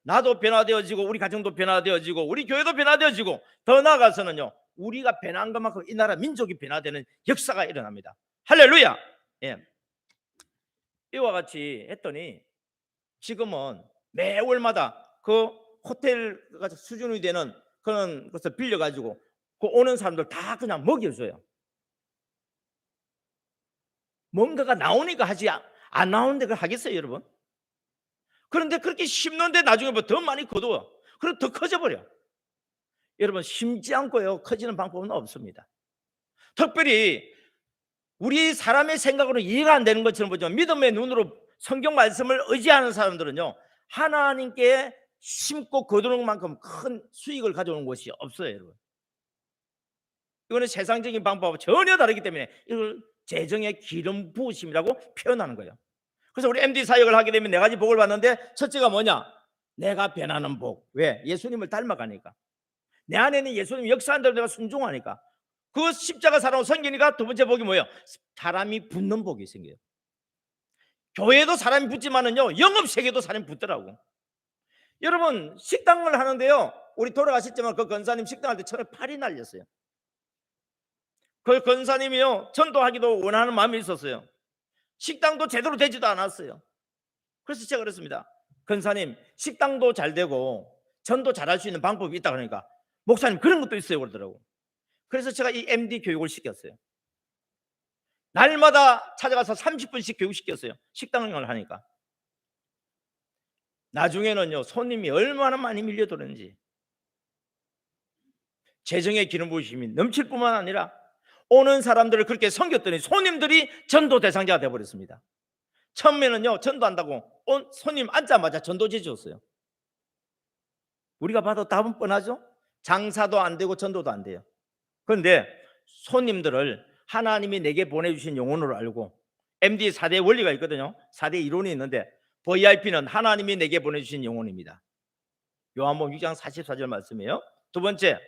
나도 변화되어지고 우리 가정도 변화되어지고 우리 교회도 변화되어지고 더 나아가서는요 우리가 변한 것만큼 이 나라 민족이 변화되는 역사가 일어납니다. 할렐루야. 예. 이와 같이 했더니 지금은 매월마다 그 호텔 수준이 되는 그런 것을 빌려가지고 그 오는 사람들 다 그냥 먹여줘요. 뭔가가 나오니까 하지 안 나오는데 그걸 하겠어요 여러분? 그런데 그렇게 심는데 나중에 뭐 더 많이 거두어. 그리고 더 커져버려. 여러분 심지 않고요 커지는 방법은 없습니다. 특별히 우리 사람의 생각으로 이해가 안 되는 것처럼 보지만 믿음의 눈으로 성경 말씀을 의지하는 사람들은요 하나님께 심고 거두는 만큼 큰 수익을 가져오는 것이 없어요 여러분. 이거는 세상적인 방법하고 전혀 다르기 때문에 이걸 재정의 기름 부으심이라고 표현하는 거예요. 그래서 우리 MD 사역을 하게 되면 네 가지 복을 받는데 첫째가 뭐냐? 내가 변하는 복. 왜? 예수님을 닮아가니까. 내 안에는 예수님이 역사한 대로 내가 순종하니까. 그 십자가 사랑으로 섬기니까 두 번째 복이 뭐예요? 사람이 붙는 복이 생겨요. 교회도 사람이 붙지만은요 영업세계도 사람이 붙더라고. 여러분 식당을 하는데요 우리 돌아가셨지만 그 권사님 식당할 때 처음에 팔이 날렸어요. 그 권사님이요 전도하기도 원하는 마음이 있었어요. 식당도 제대로 되지도 않았어요. 그래서 제가 그랬습니다. 권사님 식당도 잘 되고 전도 잘할 수 있는 방법이 있다 그러니까 목사님 그런 것도 있어요 그러더라고. 그래서 제가 이 MD 교육을 시켰어요. 날마다 찾아가서 30분씩 교육시켰어요. 식당을 하니까. 나중에는요 손님이 얼마나 많이 밀려들었는지 재정의 기름 부으심이 넘칠 뿐만 아니라 오는 사람들을 그렇게 섬겼더니 손님들이 전도 대상자가 되어버렸습니다. 처음에는요 전도한다고 온 손님 앉자마자 전도지 줬어요. 우리가 봐도 답은 뻔하죠. 장사도 안 되고 전도도 안 돼요. 그런데 손님들을 하나님이 내게 보내주신 영혼으로 알고 MD 4대 원리가 있거든요. 4대 이론이 있는데 VIP는 하나님이 내게 보내주신 영혼입니다. 요한복음 6장 44절 말씀이에요. 두 번째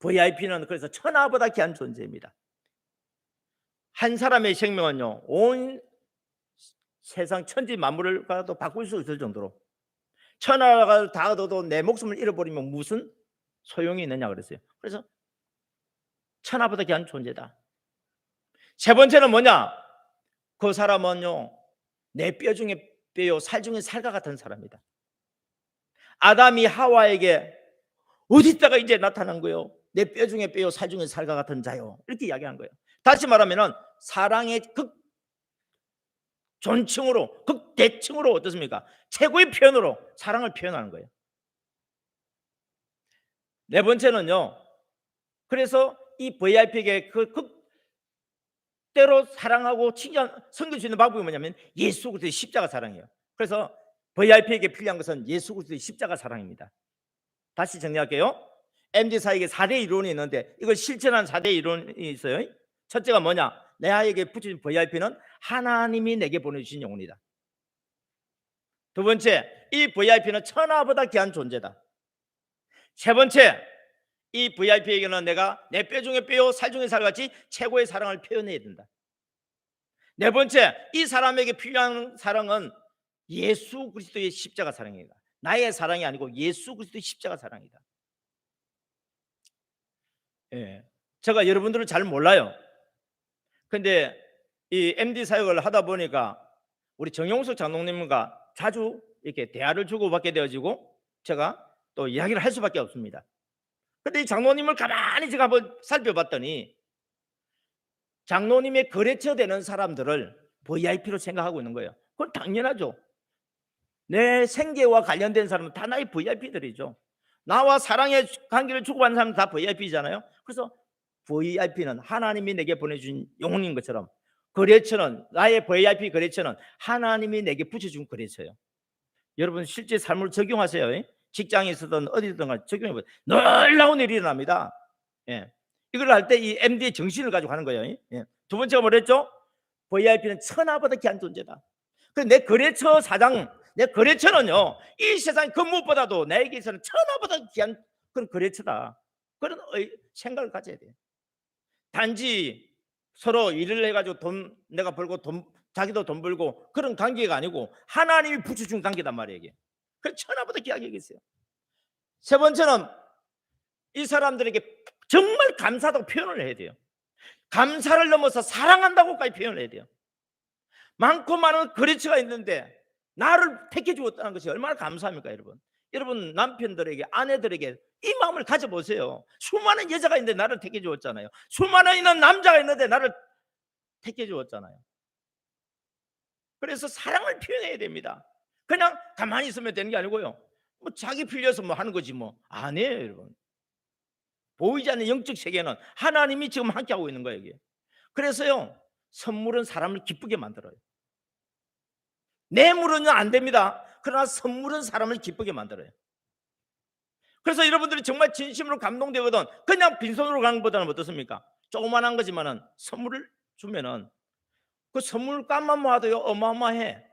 VIP는 그래서 천하보다 귀한 존재입니다. 한 사람의 생명은요 온 세상 천지 만물을 가도 바꿀 수 있을 정도로 천하가 다 얻어도 내 목숨을 잃어버리면 무슨 소용이 있느냐 그랬어요. 그래서 천하보다 귀한 존재다. 세 번째는 뭐냐? 그 사람은요 내 뼈 중에 뼈요 살 중에 살과 같은 사람이다. 아담이 하와에게 어디다가 이제 나타난 거요? 내 뼈 중에 뼈요 살 중에 살과 같은 자요. 이렇게 이야기한 거예요. 다시 말하면은 사랑의 극 존칭으로 극대칭으로 어떻습니까? 최고의 표현으로 사랑을 표현하는 거예요. 네 번째는요. 그래서 이 VIP에게 그 극대로 사랑하고 섬길 수 있는 방법이 뭐냐면 예수 그리스도의 십자가 사랑이에요. 그래서 VIP에게 필요한 것은 예수 그리스도의 십자가 사랑입니다. 다시 정리할게요. MD 사역에 4대 이론이 있는데 이걸 실천한 4대 이론이 있어요. 첫째가 뭐냐? 내에게 붙여진 VIP는 하나님이 내게 보내주신 영혼이다. 두 번째, 이 VIP는 천하보다 귀한 존재다. 세 번째, 이 VIP에게는 내가 내 뼈 중에 뼈요 살 중에 살같이 최고의 사랑을 표현해야 된다. 네 번째, 이 사람에게 필요한 사랑은 예수 그리스도의 십자가 사랑이다. 나의 사랑이 아니고 예수 그리스도의 십자가 사랑이다. 예, 제가 여러분들은 잘 몰라요. 근데 이 MD 사역을 하다 보니까 우리 정용석 장로님과 자주 이렇게 대화를 주고받게 되어지고 제가 또 이야기를 할 수밖에 없습니다. 근데 이 장로님을 가만히 제가 한번 살펴봤더니 장로님의 거래처 되는 사람들을 VIP로 생각하고 있는 거예요. 그건 당연하죠. 내 생계와 관련된 사람은 다 나의 VIP들이죠. 나와 사랑의 관계를 주고받는 사람은 다 VIP잖아요. 그래서 VIP는 하나님이 내게 보내준 영혼인 것처럼 거래처는 나의 VIP 거래처는 하나님이 내게 붙여준 거래처예요. 여러분 실제 삶을 적용하세요. 직장에 있었던 어디든 적용해보세요. 놀라운 일이 일어납니다. 예. 이걸 할 때 이 MD의 정신을 가지고 하는 거예요. 예. 두 번째가 뭐랬죠? VIP는 천하보다 귀한 존재다. 그래서 내 거래처 사장, 내 거래처는요 이 세상 그 무엇보다도 나에게 있어서는 천하보다 귀한 그건 거래처다. 그런 생각을 가져야 돼요. 단지 서로 일을 해가지고 돈 내가 벌고 자기도 돈 벌고 그런 관계가 아니고 하나님이 붙여준 관계단 말이에요. 이게. 그래서 천하보다 귀하게 여기있어요. 세 번째는 이 사람들에게 정말 감사하다고 표현을 해야 돼요. 감사를 넘어서 사랑한다고까지 표현을 해야 돼요. 많고 많은 거래처가 있는데 나를 택해 주었다는 것이 얼마나 감사합니까, 여러분? 여러분 남편들에게, 아내들에게 이 마음을 가져보세요. 수많은 여자가 있는데 나를 택해 주었잖아요. 수많은 있는 남자가 있는데 나를 택해 주었잖아요. 그래서 사랑을 표현해야 됩니다. 그냥 가만히 있으면 되는 게 아니고요. 뭐 자기 필요해서 뭐 하는 거지 뭐. 아니에요, 여러분. 보이지 않는 영적 세계는 하나님이 지금 함께하고 있는 거예요, 이게. 그래서요, 선물은 사람을 기쁘게 만들어요. 뇌물은 안 됩니다. 그러나 선물은 사람을 기쁘게 만들어요. 그래서 여러분들이 정말 진심으로 감동되거든 그냥 빈손으로 가는 것보다는 어떻습니까? 조그만한 거지만은 선물을 주면은 그 선물값만 모아도요 어마어마해.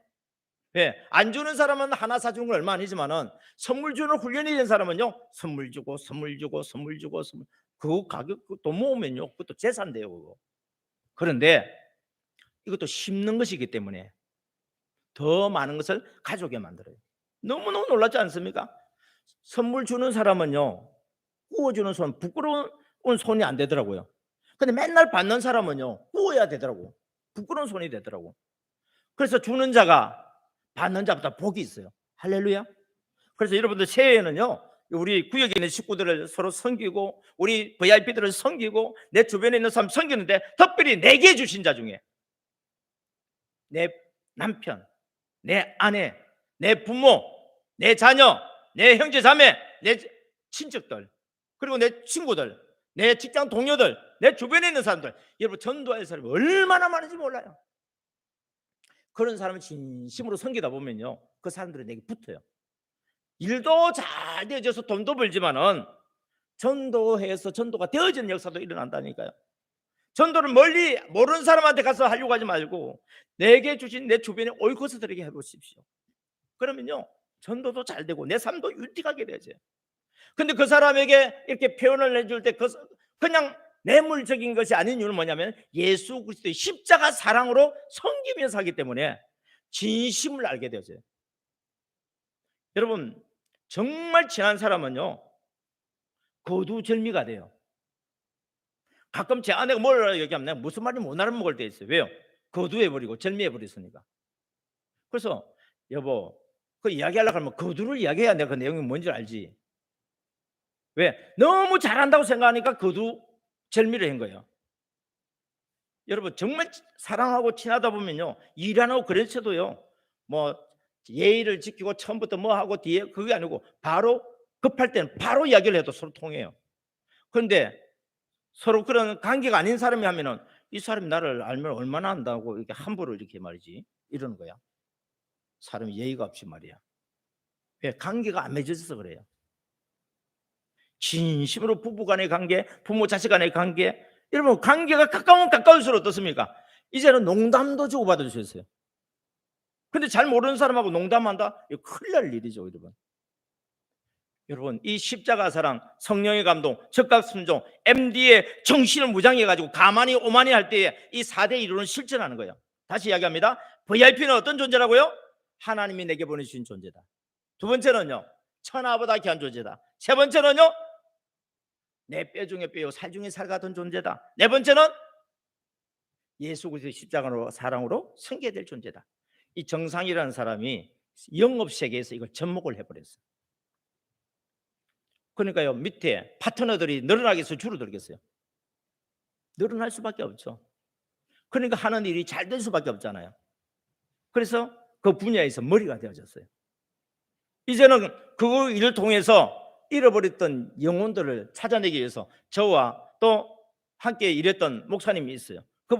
예, 안 주는 사람은 하나 사주는 건 얼마 아니지만은 선물 주는 훈련이 된 사람은요 선물 주고 선물 주고 선물 주고 선물 그 가격 또 모으면요 그것도 재산돼요 그거. 그런데 이것도 심는 것이기 때문에 더 많은 것을 가져오게 만들어요. 너무너무 놀랍지 않습니까? 선물 주는 사람은요 구워주는 손 부끄러운 손이 안 되더라고요. 근데 맨날 받는 사람은요 구워야 되더라고. 부끄러운 손이 되더라고. 그래서 주는 자가 받는 자보다 복이 있어요. 할렐루야. 그래서 여러분들 새해에는요 우리 구역에 있는 식구들을 서로 섬기고 우리 VIP들을 섬기고 내 주변에 있는 사람 섬기는데 특별히 내게 주신 자 중에 내 남편, 내 아내, 내 부모, 내 자녀, 내 형제 자매, 내 친척들 그리고 내 친구들, 내 직장 동료들, 내 주변에 있는 사람들 여러분 전도할 사람이 얼마나 많은지 몰라요. 그런 사람을 진심으로 섬기다 보면요 그 사람들은 내게 붙어요. 일도 잘 되어져서 돈도 벌지만은 전도해서 전도가 되어지는 역사도 일어난다니까요. 전도를 멀리 모르는 사람한테 가서 하려고 하지 말고 내게 주신 내 주변에 올것들에게 해보십시오. 그러면요 전도도 잘 되고 내 삶도 윤택하게 되죠. 근데 그 사람에게 이렇게 표현을 해줄 때 그냥 뇌물적인 것이 아닌 이유는 뭐냐면 예수 그리스도의 십자가 사랑으로 섬기면서 하기 때문에 진심을 알게 되어져요. 여러분 정말 친한 사람은요 거두절미가 돼요. 가끔 제 아내가 뭘 얘기하면 내가 무슨 말인지 못 알아먹을 때 있어요. 왜요? 거두해버리고 절미해버렸으니까. 그래서 여보 그 이야기하려고 하면 거두를 이야기해야 내가 그 내용이 뭔지 알지. 왜? 너무 잘한다고 생각하니까 거두 절미를 한 거예요. 여러분 정말 사랑하고 친하다 보면요 일 안 하고 그래서도요 뭐 예의를 지키고 처음부터 뭐 하고 뒤에 그게 아니고 바로 급할 때는 바로 이야기를 해도 서로 통해요. 그런데 서로 그런 관계가 아닌 사람이 하면은 이 사람이 나를 알면 얼마나 안다고 이렇게 함부로 이렇게 말이지 이러는 거야. 사람이 예의가 없이 말이야. 왜? 관계가 안 맺어져서 그래요. 진심으로 부부간의 관계, 부모 자식 간의 관계, 여러분 관계가 가까우면 가까울수록 어떻습니까? 이제는 농담도 주고받을 수 있어요. 근데 잘 모르는 사람하고 농담한다? 이거 큰일 날 일이죠, 여러분. 여러분 이 십자가 사랑, 성령의 감동, 적각 순종, MD의 정신을 무장해가지고 가만히 오만히 할 때에 이 4대 1로는 실천하는 거예요. 다시 이야기합니다. VIP는 어떤 존재라고요? 하나님이 내게 보내주신 존재다. 두 번째는요 천하보다 귀한 존재다. 세 번째는요 내 뼈 중에 뼈요 살 중에 살 같은 존재다. 네 번째는 예수 그리스도의 십자가로 사랑으로 승계될 존재다. 이 정상이라는 사람이 영업세계에서 이걸 접목을 해버렸어요. 그러니까요 밑에 파트너들이 늘어나겠어요 줄어들겠어요? 늘어날 수밖에 없죠. 그러니까 하는 일이 잘 될 수밖에 없잖아요. 그래서 그 분야에서 머리가 되어졌어요. 이제는 그 일을 통해서 잃어버렸던 영혼들을 찾아내기 위해서 저와 또 함께 일했던 목사님이 있어요. 그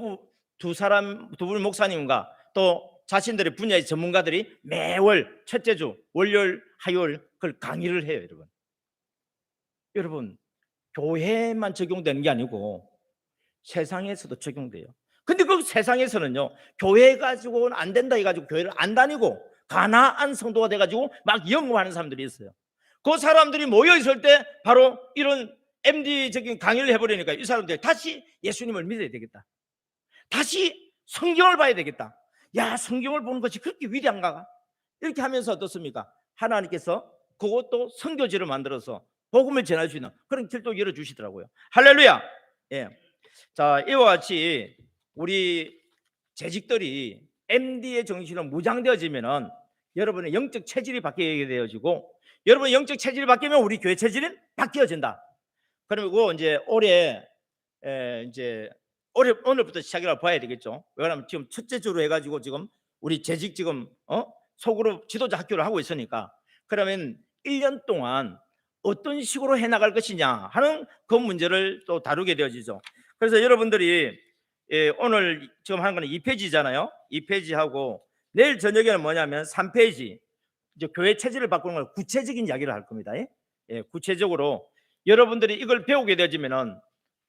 두 분 목사님과 또 자신들의 분야의 전문가들이 매월 첫째 주 월요일 화요일 그걸 강의를 해요. 여러분 교회만 적용되는 게 아니고 세상에서도 적용돼요. 근데 그 세상에서는요 교회 가지고는 안 된다 해가지고 교회를 안 다니고 가나안 성도가 돼가지고 막 영업하는 사람들이 있어요. 그 사람들이 모여 있을 때 바로 이런 MD적인 강의를 해버리니까 이 사람들이 다시 예수님을 믿어야 되겠다. 다시 성경을 봐야 되겠다. 야, 성경을 보는 것이 그렇게 위대한가? 이렇게 하면서 어떻습니까? 하나님께서 그것도 선교지를 만들어서 복음을 전할 수 있는 그런 길도 열어주시더라고요. 할렐루야. 예. 자, 이와 같이 우리 재직들이 MD의 정신으로 무장되어지면은 여러분의 영적 체질이 바뀌게 되어지고, 여러분의 영적 체질이 바뀌면 우리 교회 체질은 바뀌어진다. 그리고 이제 올해 이제 오늘부터 시작이라고 봐야 되겠죠. 왜냐하면 지금 첫째 주로 해가지고 지금 우리 재직 지금 소그룹 지도자 학교를 하고 있으니까, 그러면 1년 동안 어떤 식으로 해나갈 것이냐 하는 그 문제를 또 다루게 되어지죠. 그래서 여러분들이 오늘 지금 하는 거는 2페이지잖아요. 2페이지하고 내일 저녁에는 뭐냐면 3페이지, 이제 교회 체질을 바꾸는 걸 구체적인 이야기를 할 겁니다. 예, 구체적으로 여러분들이 이걸 배우게 되어지면은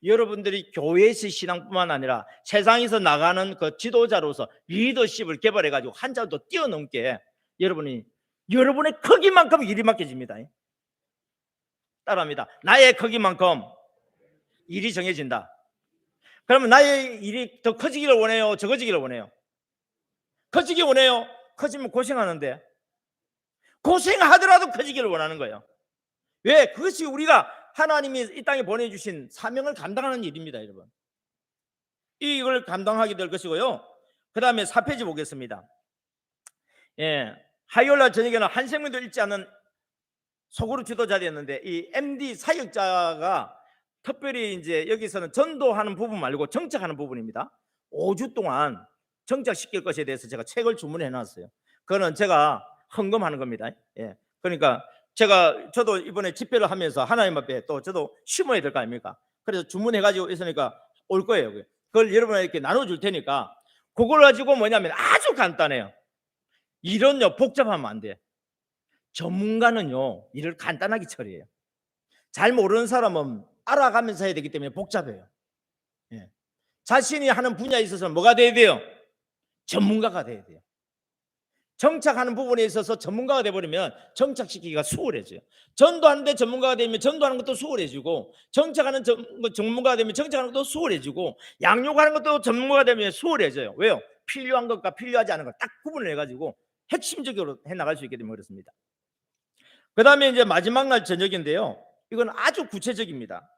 여러분들이 교회에서 신앙뿐만 아니라 세상에서 나가는 그 지도자로서 리더십을 개발해 가지고 한 자도 뛰어넘게 여러분의 크기만큼 일이 맡겨집니다. 따라합니다. 나의 크기만큼 일이 정해진다. 그러면 나의 일이 더 커지기를 원해요? 적어지기를 원해요? 커지기 원해요? 커지면 고생하는데, 고생하더라도 커지기를 원하는 거예요. 왜? 그것이 우리가 하나님이 이 땅에 보내주신 사명을 감당하는 일입니다, 여러분. 이걸 감당하게 될 것이고요. 그 다음에 4페이지 보겠습니다. 예, 화요일날 저녁에는 한 생명도 잃지 않는 소그룹 지도자였는데, 이 MD 사역자가 특별히 이제 여기서는 전도하는 부분 말고 정착하는 부분입니다. 5주 동안 정착시킬 것에 대해서 제가 책을 주문해 놨어요. 그거는 제가 헌금하는 겁니다. 예, 그러니까 저도 이번에 집회를 하면서 하나님 앞에 또 저도 심어야 될 거 아닙니까? 그래서 주문해 가지고 있으니까 올 거예요. 그걸 여러분에게 나눠줄 테니까, 그걸 가지고 뭐냐면 아주 간단해요. 일은요 복잡하면 안 돼. 전문가는요 일을 간단하게 처리해요. 잘 모르는 사람은 알아가면서 해야 되기 때문에 복잡해요. 예. 자신이 하는 분야에 있어서 뭐가 돼야 돼요? 전문가가 돼야 돼요. 정착하는 부분에 있어서 전문가가 돼버리면 정착시키기가 수월해져요. 전도하는데 전문가가 되면 전도하는 것도 수월해지고, 정착하는 전문가가 되면 정착하는 것도 수월해지고, 양육하는 것도 전문가가 되면 수월해져요. 왜요? 필요한 것과 필요하지 않은 걸 딱 구분을 해가지고 핵심적으로 해나갈 수 있게 되면 그렇습니다. 그 다음에 이제 마지막 날 저녁인데요, 이건 아주 구체적입니다.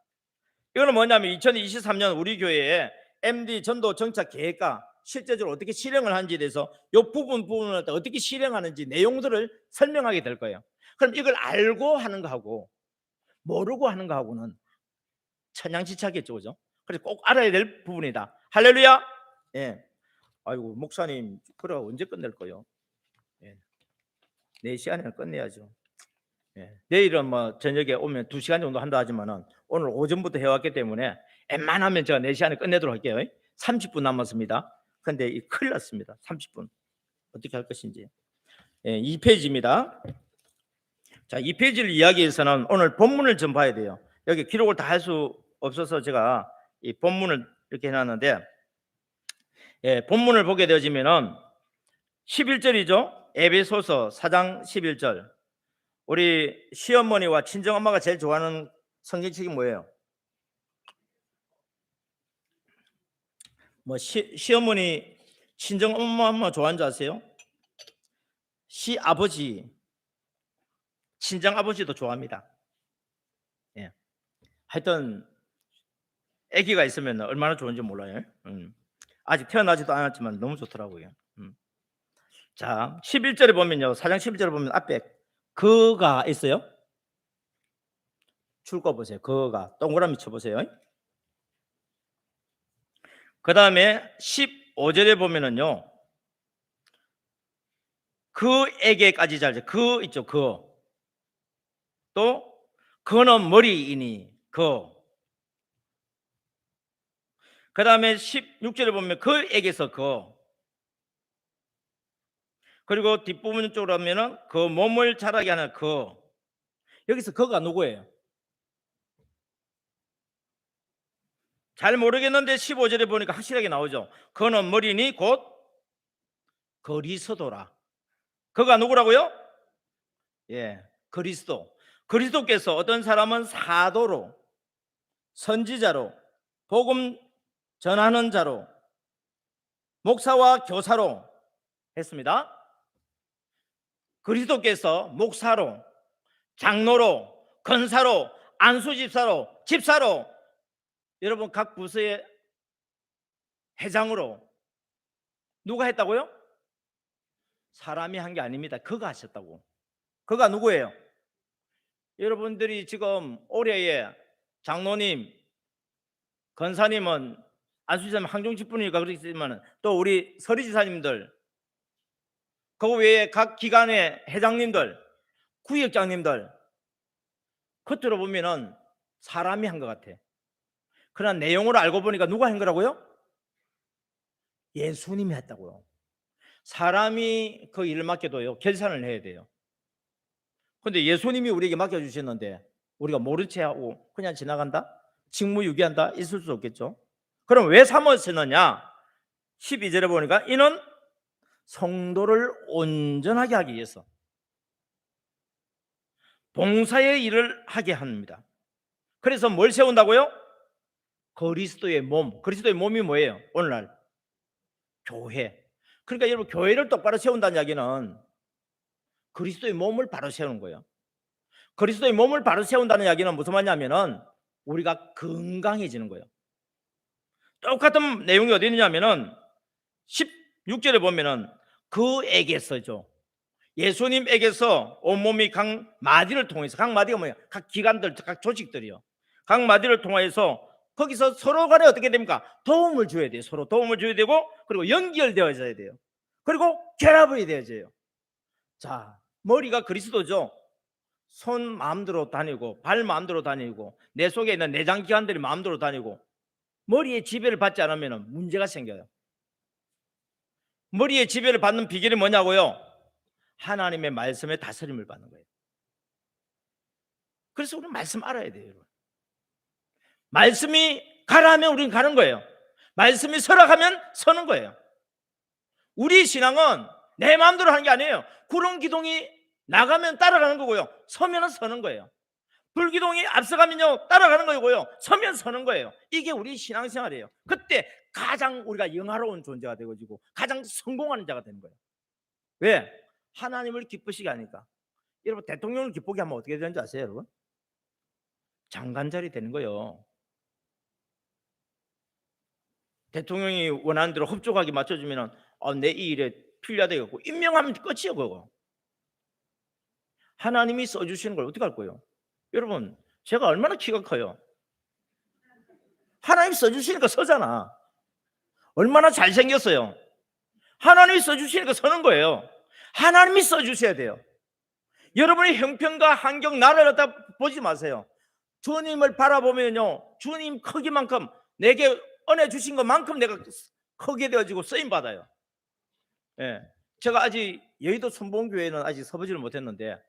이거는 뭐냐면 2023년 우리 교회에 MD 전도 정착 계획과 실제적으로 어떻게 실행을 하는지에 대해서 이 부분을 어떻게 실행하는지 내용들을 설명하게 될 거예요. 그럼 이걸 알고 하는 거하고 모르고 하는 거하고는 천양지차겠죠, 그죠? 그래서 꼭 알아야 될 부분이다. 할렐루야. 예. 아이고 목사님, 그래 언제 끝낼 거요? 예. 4시간에 끝내야죠. 예. 내일은 뭐 저녁에 오면 2시간 정도 한다 하지만은 오늘 오전부터 해왔기 때문에 웬만하면 제가 4시간에 끝내도록 할게요. 30분 남았습니다. 근데 큰일 났습니다. 30분 어떻게 할 것인지. 예, 2페이지입니다. 자, 2페이지를 이야기해서는 오늘 본문을 좀 봐야 돼요. 여기 기록을 다 할 수 없어서 제가 이 본문을 이렇게 해놨는데, 예, 본문을 보게 되어지면은 11절이죠. 에베소서 4장 11절. 우리 시어머니와 친정엄마가 제일 좋아하는 성경책이 뭐예요? 뭐 시어머니, 친정엄마 좋아하는 줄 아세요? 시아버지, 친정아버지도 좋아합니다. 예. 하여튼 아기가 있으면 얼마나 좋은지 몰라요. 아직 태어나지도 않았지만 너무 좋더라고요. 자, 11절에 보면요, 4장 11절에 보면 앞에 그가 있어요. 줄 거 보세요. 그가 동그라미 쳐보세요. 그 다음에 15절에 보면은요, 그에게까지 잘, 그 있죠. 또 그는 머리이니 그 다음에 16절에 보면 그에게서 그리고 뒷부분 쪽으로 하면은 그 몸을 자라게 하는 여기서 그가 누구예요? 잘 모르겠는데 15절에 보니까 확실하게 나오죠. 그는 머리니 곧 그리스도라. 그가 누구라고요? 예, 그리스도. 그리스도께서 어떤 사람은 사도로, 선지자로, 복음 전하는 자로, 목사와 교사로 했습니다. 그리스도께서 목사로, 장로로, 권사로, 안수집사로, 집사로, 여러분 각 부서의 회장으로 누가 했다고요? 사람이 한 게 아닙니다. 그가 하셨다고. 그가 누구예요? 여러분들이 지금 올해에 장로님, 권사님은 안수지사님 항종직분이니까 그렇지만 또 우리 서리지사님들, 그 외에 각 기관의 회장님들, 구역장님들 겉으로 보면은 사람이 한 것 같아. 그러나 내용으로 알고 보니까 누가 한 거라고요? 예수님이 했다고요. 사람이 그 일을 맡겨도요 결산을 해야 돼요. 근데 예수님이 우리에게 맡겨주셨는데 우리가 모른 채 하고 그냥 지나간다? 직무유기한다? 있을 수 없겠죠. 그럼 왜 삼으셨느냐? 12절에 보니까 이는 성도를 온전하게 하기 위해서 봉사의 일을 하게 합니다. 그래서 뭘 세운다고요? 그리스도의 몸. 그리스도의 몸이 뭐예요? 오늘날 교회. 그러니까 여러분 교회를 똑바로 세운다는 이야기는 그리스도의 몸을 바로 세우는 거예요. 그리스도의 몸을 바로 세운다는 이야기는 무슨 말이냐면은 우리가 건강해지는 거예요. 똑같은 내용이 어디 있느냐면은 16절에 보면은 그에게서죠. 예수님에게서 온몸이 각 마디를 통해서, 각 마디가 뭐예요? 각 기관들, 각 조직들이요. 각 마디를 통해서 거기서 서로 간에 어떻게 됩니까? 도움을 줘야 돼요. 서로 도움을 줘야 되고, 그리고 연결되어져야 돼요. 그리고 결합이 되어져요. 자, 머리가 그리스도죠. 손 마음대로 다니고, 발 마음대로 다니고, 내 속에 있는 내장 기관들이 마음대로 다니고, 머리에 지배를 받지 않으면 문제가 생겨요. 머리에 지배를 받는 비결이 뭐냐고요? 하나님의 말씀에 다스림을 받는 거예요. 그래서 우리는 말씀 알아야 돼요, 여러분. 말씀이 가라 하면 우리는 가는 거예요. 말씀이 서라 하면 서는 거예요. 우리 신앙은 내 마음대로 하는 게 아니에요. 구름 기둥이 나가면 따라가는 거고요. 서면 서는 거예요. 불기둥이 앞서가면요 따라가는 거고요. 서면 서는 거예요. 이게 우리 신앙생활이에요. 그때 가장 우리가 영화로운 존재가 되어지고 가장 성공하는 자가 되는 거예요. 왜? 하나님을 기쁘시게 하니까. 여러분 대통령을 기쁘게 하면 어떻게 되는지 아세요, 여러분? 장관 자리 되는 거예요. 대통령이 원하는 대로 흡족하게 맞춰주면 내 이 일에 필요하다고 임명하면 끝이에요. 그거 하나님이 써주시는 걸 어떻게 할 거예요? 여러분 제가 얼마나 키가 커요? 하나님 써주시니까 서잖아. 얼마나 잘생겼어요? 하나님이 써주시니까 서는 거예요. 하나님이 써주셔야 돼요. 여러분의 형편과 환경, 나라를 갖다 보지 마세요. 주님을 바라보면요 주님 크기만큼 내게 은혜 주신 것만큼 내가 크게 되어지고 쓰임 받아요. 예. 제가 아직 여의도 순복음교회는 아직 서보지를 못했는데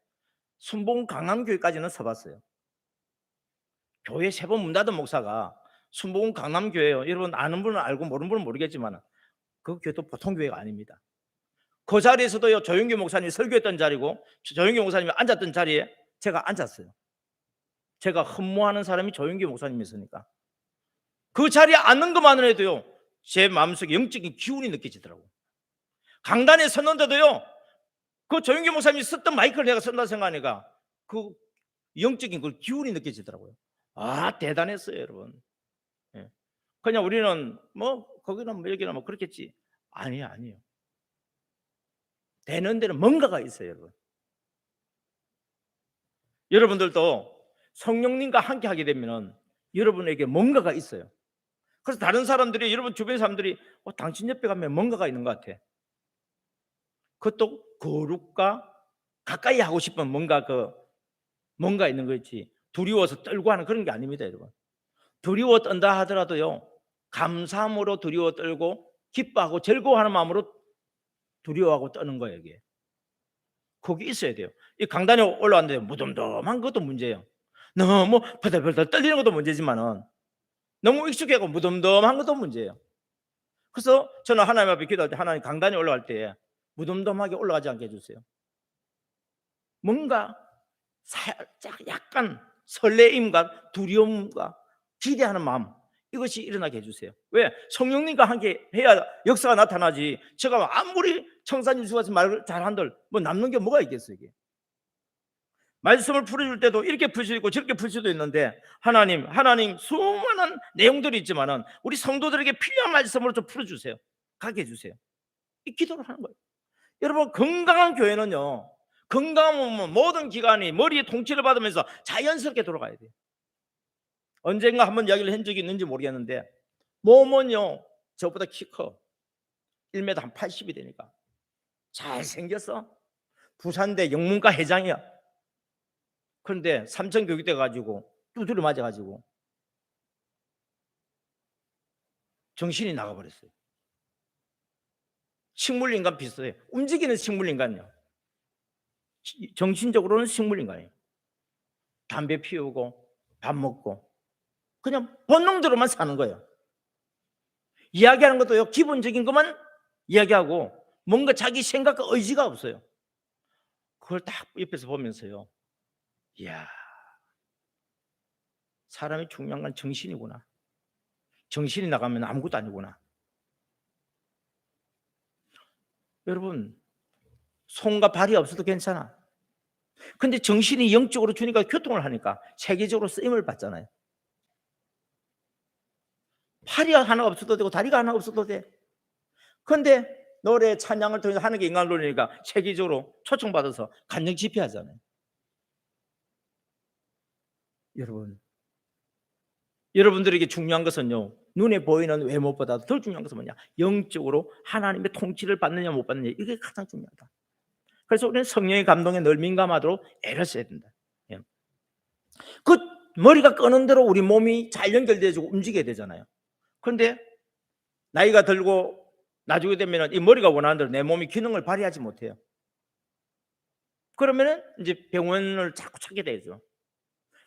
순복음 강남교회까지는 서봤어요. 교회 3번 문 닫은 목사가 순복음 강남교회예요. 여러분 아는 분은 알고 모르는 분은 모르겠지만 그 교회도 보통 교회가 아닙니다. 그 자리에서도요 조영규 목사님이 설교했던 자리고 조영규 목사님이 앉았던 자리에 제가 앉았어요. 제가 흠모하는 사람이 조영규 목사님이었으니까 그 자리에 앉는 것만으로 해도요 제 마음속에 영적인 기운이 느껴지더라고요. 강단에 섰는데도요 그 조영규 목사님이 썼던 마이크를 내가 쓴다 생각하니까 그 영적인 그 기운이 느껴지더라고요. 아 대단했어요, 여러분. 예. 그냥 우리는 뭐 거기나 뭐 여기나 뭐 그렇겠지. 아니에요. 되는 데는 뭔가가 있어요, 여러분. 여러분들도 성령님과 함께 하게 되면 여러분에게 뭔가가 있어요. 그래서 다른 사람들이 여러분 주변 사람들이 당신 옆에 가면 뭔가가 있는 것 같아. 그것도 거룩과 가까이 하고 싶은 뭔가 있는 거지. 두려워서 떨고 하는 그런 게 아닙니다, 여러분. 두려워 떤다 하더라도요 감사함으로 두려워 떨고 기뻐하고 즐거워하는 마음으로 두려워하고 떠는 거예요. 이게 거기 있어야 돼요. 이 강단에 올라왔는데 무덤덤한 것도 문제예요. 너무 벌덜벌덜 떨리는 것도 문제지만은 너무 익숙하고 무덤덤한 것도 문제예요. 그래서 저는 하나님 앞에 기도할 때 하나님 강단에 올라갈 때 무덤덤하게 올라가지 않게 해주세요. 뭔가 살짝 약간 설레임과 두려움과 기대하는 마음, 이것이 일어나게 해주세요. 왜? 성령님과 함께 해야 역사가 나타나지. 제가 아무리 청산유수 같은 말을 잘한들 뭐 남는 게 뭐가 있겠어요. 이게 말씀을 풀어줄 때도 이렇게 풀 수도 있고 저렇게 풀 수도 있는데, 하나님 수많은 내용들이 있지만은 우리 성도들에게 필요한 말씀으로 좀 풀어주세요. 가게 해주세요. 이 기도를 하는 거예요. 여러분, 건강한 교회는요, 건강하면 모든 기관이 머리에 통치를 받으면서 자연스럽게 돌아가야 돼요. 언젠가 한번 이야기를 한 적이 있는지 모르겠는데, 몸은요 저보다 키 커. 1m 한 80이 되니까 잘생겼어. 부산대 영문과 회장이야. 그런데 삼천 교육대 가지고 두드려 맞아 가지고 정신이 나가버렸어요. 식물인간 비슷해요. 움직이는 식물인간이요. 정신적으로는 식물인간이에요. 담배 피우고 밥 먹고 그냥 본능대로만 사는 거예요. 이야기하는 것도요, 기본적인 것만 이야기하고 뭔가 자기 생각과 의지가 없어요. 그걸 딱 옆에서 보면서요, 이야, 사람이 중요한 건 정신이구나. 정신이 나가면 아무것도 아니구나. 여러분, 손과 발이 없어도 괜찮아. 근데 정신이 영적으로 주니까 교통을 하니까 세계적으로 쓰임을 받잖아요. 팔이 하나 없어도 되고 다리가 하나 없어도 돼. 그런데 노래 찬양을 통해서 하는 게 인간을 놀리니까 세계적으로 초청받아서 간증 집회하잖아요. 여러분들에게 중요한 것은요, 눈에 보이는 외모보다도 더 중요한 것은 뭐냐? 영적으로 하나님의 통치를 받느냐 못 받느냐, 이게 가장 중요하다. 그래서 우리는 성령의 감동에 늘 민감하도록 애를 써야 된다. 예. 그 머리가 끄는 대로 우리 몸이 잘 연결돼지고 움직여야 되잖아요. 그런데 나이가 들고 나중에 되면 이 머리가 원하는 대로 내 몸이 기능을 발휘하지 못해요. 그러면은 이제 병원을 자꾸 찾게 되죠.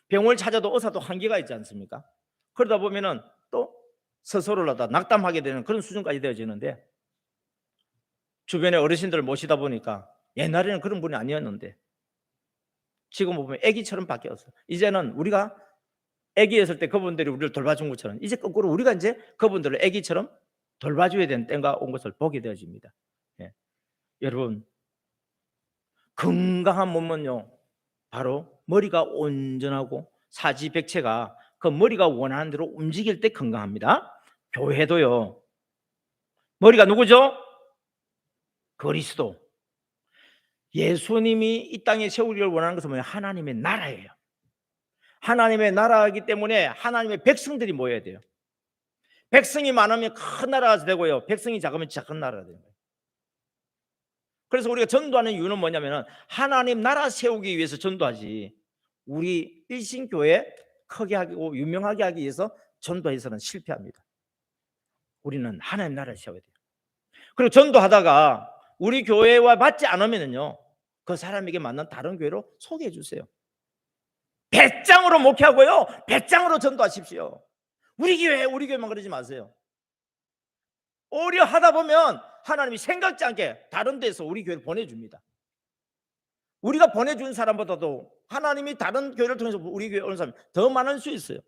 병원을 찾아도 의사도 한계가 있지 않습니까? 그러다 보면은 또 스스로를 하다 낙담하게 되는 그런 수준까지 되어지는데, 주변에 어르신들을 모시다 보니까 옛날에는 그런 분이 아니었는데 지금 보면 아기처럼 바뀌었어. 이제는 우리가 아기였을 때 그분들이 우리를 돌봐준 것처럼 이제 거꾸로 우리가 이제 그분들을 아기처럼 돌봐줘야 되는 때가 온 것을 보게 되어집니다. 예. 여러분, 건강한 몸은요, 바로 머리가 온전하고 사지백체가 그 머리가 원하는 대로 움직일 때 건강합니다. 교회도요, 머리가 누구죠? 그리스도. 예수님이 이 땅에 세우기를 원하는 것은 뭐예요? 하나님의 나라예요. 하나님의 나라이기 때문에 하나님의 백성들이 모여야 돼요. 백성이 많으면 큰 나라가 되고요, 백성이 작으면 작은 나라가 되는 거예요. 그래서 우리가 전도하는 이유는 뭐냐면 하나님 나라 세우기 위해서 전도하지, 우리 일신교회 크게 하고 유명하게 하기 위해서 전도해서는 실패합니다. 우리는 하나님 나라를 세워야 돼요. 그리고 전도하다가 우리 교회와 맞지 않으면요, 그 사람에게 맞는 다른 교회로 소개해 주세요. 배짱으로 목회하고요, 배짱으로 전도하십시오. 우리 교회만 그러지 마세요. 오히려 하다 보면 하나님이 생각지 않게 다른 데서 우리 교회를 보내줍니다. 우리가 보내준 사람보다도 하나님이 다른 교회를 통해서 우리 교회에 오는 사람이 더 많을 수 있어요.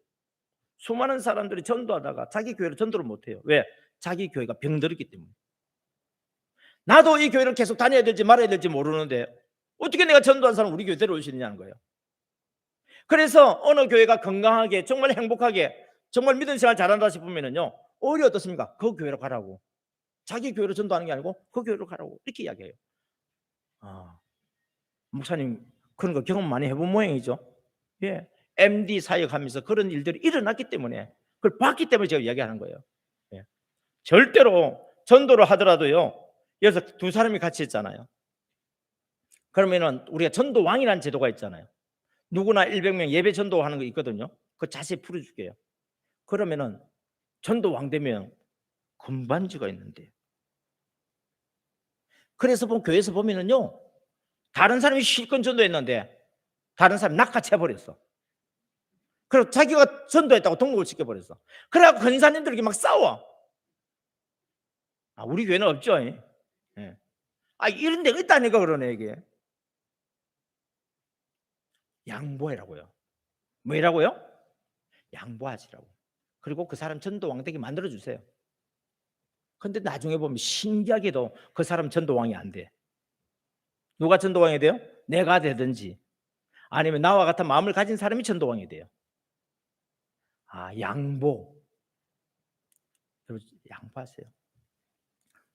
수많은 사람들이 전도하다가 자기 교회를 전도를 못해요. 왜? 자기 교회가 병들었기 때문에. 나도 이 교회를 계속 다녀야 될지 말아야 될지 모르는데 어떻게 내가 전도한 사람 우리 교회 데려올 수 있느냐는 거예요. 그래서 어느 교회가 건강하게 정말 행복하게 정말 믿음 생활 잘한다 싶으면요, 오히려 어떻습니까? 그 교회로 가라고. 자기 교회로 전도하는 게 아니고 그 교회로 가라고 이렇게 이야기해요. 목사님 그런 거 경험 많이 해본 모양이죠. 예, MD 사역하면서 그런 일들이 일어났기 때문에, 그걸 봤기 때문에 제가 이야기하는 거예요. 예. 절대로 전도를 하더라도요, 여기서 두 사람이 같이 했잖아요. 그러면은 우리가 전도왕이라는 제도가 있잖아요. 누구나 100명 예배 전도하는 거 있거든요. 그거 자세히 풀어줄게요. 그러면은 전도왕 되면 금반지가 있는데, 그래서 교회에서 보면은요, 다른 사람이 실컷 전도했는데 다른 사람이 낚아채버렸어. 그리고 자기가 전도했다고 등록을 시켜버렸어. 그래갖고 권사님들이 막 싸워. 우리 교회는 없죠. 예. 이런 데가 있다니까 그러네 이게. 양보해라고요. 뭐라고요? 양보하시라고. 그리고 그 사람 전도왕 되게 만들어 주세요. 근데 나중에 보면 신기하게도 그 사람 전도왕이 안 돼. 누가 전도왕이 돼요? 내가 되든지 아니면 나와 같은 마음을 가진 사람이 전도왕이 돼요. 양보. 여러분, 양보하세요.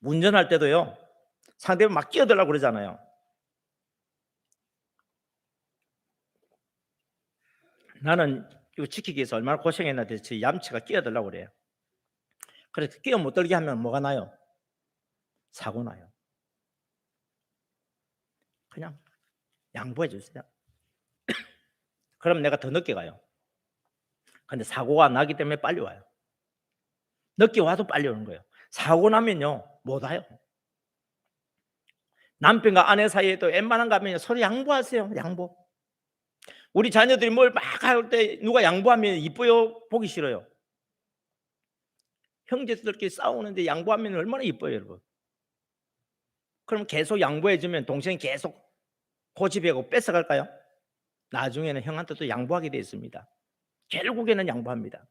운전할 때도요, 상대방 막 끼어들라고 그러잖아요. 나는 이거 지키기 위해서 얼마나 고생했나 대체 얌체가 끼어들라고 그래요. 그래서 끼어 못 들게 하면 뭐가 나요? 사고 나요. 그냥 양보해 주세요. 그럼 내가 더 늦게 가요. 근데 사고가 나기 때문에 빨리 와요. 늦게 와도 빨리 오는 거예요. 사고 나면요 못 와요. 남편과 아내 사이에도 웬만한 거 하면 서로 양보하세요. 양보. 우리 자녀들이 뭘 막 할 때 누가 양보하면 이뻐요? 보기 싫어요? 형제들끼리 싸우는데 양보하면 얼마나 이뻐요, 여러분? 그럼 계속 양보해주면 동생이 계속 고집하고 뺏어갈까요? 나중에는 형한테도 양보하게 되어 있습니다. 결국에는 양보합니다.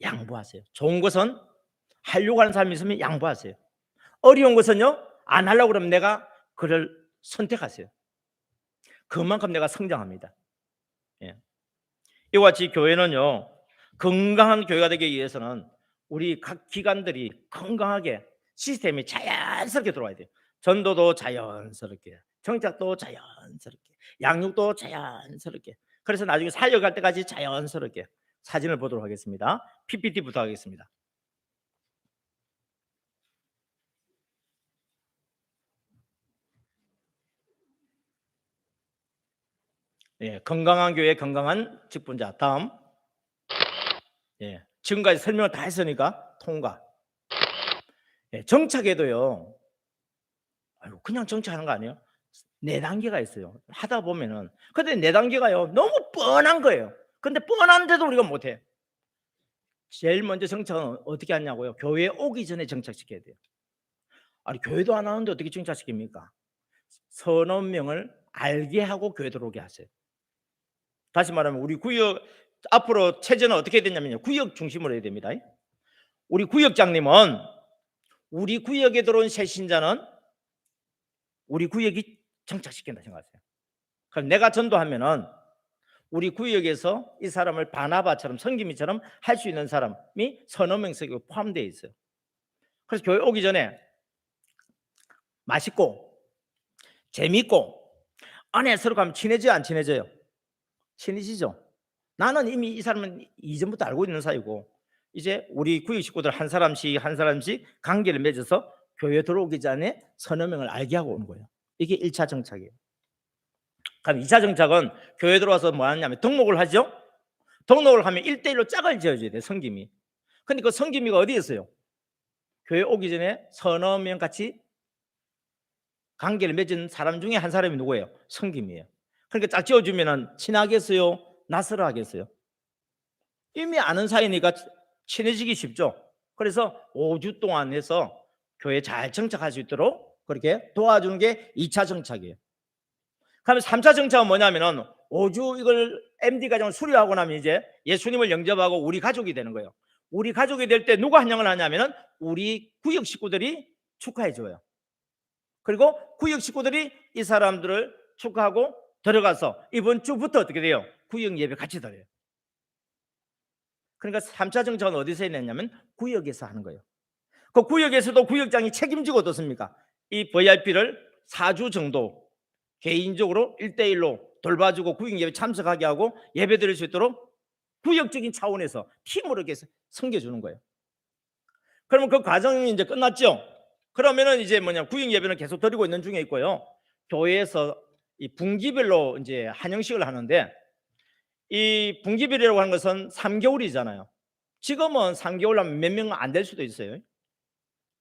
양보하세요. 좋은 것은 하려고 하는 사람이 있으면 양보하세요. 어려운 것은요, 안 하려고 그러면 내가 그를 선택하세요. 그만큼 내가 성장합니다. 예. 이와 같이 교회는요, 건강한 교회가 되기 위해서는 우리 각 기관들이 건강하게 시스템이 자연스럽게 들어와야 돼요. 전도도 자연스럽게, 정착도 자연스럽게, 양육도 자연스럽게. 그래서 나중에 사역할 때까지 자연스럽게. 사진을 보도록 하겠습니다. PPT부터 하겠습니다. 예, 건강한 교회, 건강한 직분자. 다음. 예, 지금까지 설명을 다 했으니까 통과. 예, 정착에도요, 그냥 정착하는 거 아니에요? 4단계가 있어요. 하다 보면은. 근데 4단계가요, 너무 뻔한 거예요. 근데 뻔한데도 우리가 못해. 제일 먼저 정착은 어떻게 하냐고요? 교회에 오기 전에 정착시켜야 돼요. 아니, 교회도 안 하는데 어떻게 정착시킵니까? 서너 명을 알게 하고 교회 들어오게 하세요. 다시 말하면 우리 구역, 앞으로 체제는 어떻게 해야 되냐면요, 구역 중심으로 해야 됩니다. 우리 구역장님은 우리 구역에 들어온 새 신자는 우리 구역이 정착시킨다 생각하세요. 그럼 내가 전도하면은 우리 구역에서 이 사람을 바나바처럼 성김이처럼 할 수 있는 사람이 서너 명씩 포함되어 있어요. 그래서 교회 오기 전에 맛있고 재밌고 안에 서로 가면 친해져요, 안 친해져요? 친해지죠. 나는 이미 이 사람은 이전부터 알고 있는 사이고, 이제 우리 구역 식구들 한 사람씩 한 사람씩 관계를 맺어서 교회 들어오기 전에 서너 명을 알게 하고 오는 거예요. 이게 1차 정착이에요. 그럼 2차 정착은 교회 들어와서 뭐 하냐면 등록을 하죠. 등록을 하면 1대1로 짝을 지어줘야 돼요, 성김이. 근데 그 성김이가 어디에 있어요? 교회 오기 전에 서너 명 같이 관계를 맺은 사람 중에 한 사람이 누구예요? 성김이에요. 그러니까 짝 지어주면 친하겠어요? 낯설어 하겠어요? 이미 아는 사이니까 친해지기 쉽죠. 그래서 5주 동안 해서 교회 잘 정착할 수 있도록 그렇게 도와주는 게 2차 정착이에요. 그러면 3차 정착은 뭐냐면은 5주 이걸 MD 과정을 수료하고 나면 이제 예수님을 영접하고 우리 가족이 되는 거예요. 우리 가족이 될 때 누가 환영을 하냐면은 우리 구역 식구들이 축하해 줘요. 그리고 구역 식구들이 이 사람들을 축하하고 들어가서 이번 주부터 어떻게 돼요? 구역 예배 같이 드려요. 그러니까 3차 정착은 어디서 했냐면 구역에서 하는 거예요. 그 구역에서도 구역장이 책임지고 어떻습니까? 이 VIP를 4주 정도 개인적으로 1대1로 돌봐주고 구역 예배 참석하게 하고 예배 드릴 수 있도록 구역적인 차원에서 팀으로 이렇게 섬겨주는 거예요. 그러면 그 과정이 이제 끝났죠. 그러면은 이제 구역 예배는 계속 드리고 있는 중에 있고요. 교회에서 이 분기별로 이제 한영식을 하는데, 이 분기별이라고 하는 것은 3개월이잖아요. 지금은 3개월 하면 몇 명 안 될 수도 있어요.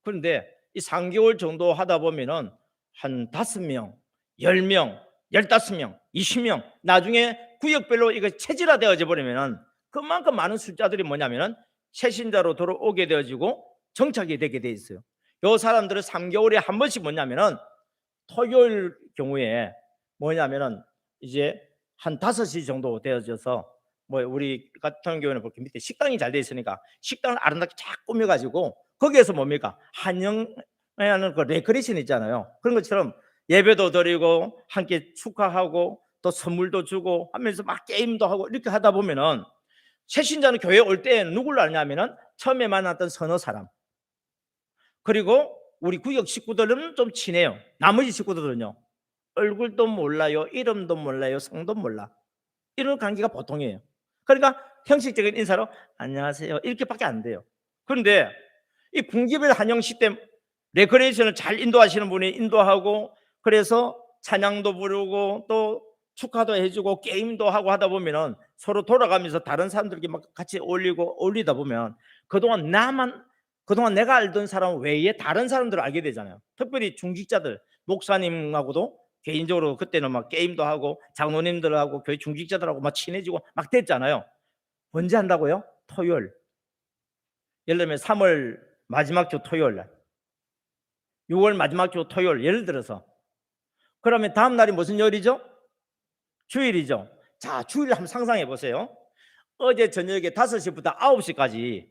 그런데 이 3개월 정도 하다 보면은 한 5명, 10명, 15명, 20명, 나중에 구역별로 이거 체질화되어져 버리면은 그만큼 많은 숫자들이 뭐냐면은 새신자로 들어오게 되어지고 정착이 되게 돼 있어요. 요 사람들은 3개월에 한 번씩 뭐냐면은 토요일 경우에 뭐냐면은 이제 한 5시 정도 되어져서 뭐 우리 같은 경우는 그렇게 밑에 식당이 잘 돼 있으니까 식당을 아름답게 쫙 꾸며 가지고 거기에서 뭡니까? 환영하는 그 레크레이션 있잖아요. 그런 것처럼 예배도 드리고 함께 축하하고 또 선물도 주고 하면서 막 게임도 하고 이렇게 하다 보면은 새신자는 교회 올 때에는 누구를 아냐면은 처음에 만났던 서너 사람, 그리고 우리 구역 식구들은 좀 친해요. 나머지 식구들은요, 얼굴도 몰라요, 이름도 몰라요, 성도 몰라. 이런 관계가 보통이에요. 그러니까 형식적인 인사로 안녕하세요 이렇게밖에 안 돼요. 그런데 이 분기별 한영식 때 레크레이션을 잘 인도하시는 분이 인도하고, 그래서 찬양도 부르고 또 축하도 해주고 게임도 하고 하다 보면은 서로 돌아가면서 다른 사람들끼리 막 같이 어울리다 보면 그동안 내가 알던 사람 외에 다른 사람들을 알게 되잖아요. 특별히 중직자들, 목사님하고도 개인적으로 그때는 막 게임도 하고 장로님들하고 교회 중직자들하고 막 친해지고 막 됐잖아요. 언제 한다고요? 토요일. 예를 들면 3월 마지막 주 토요일 날, 6월 마지막 주 토요일, 예를 들어서. 그러면 다음 날이 무슨 요일이죠? 주일이죠. 자, 주일 한번 상상해 보세요. 어제 저녁에 5시부터 9시까지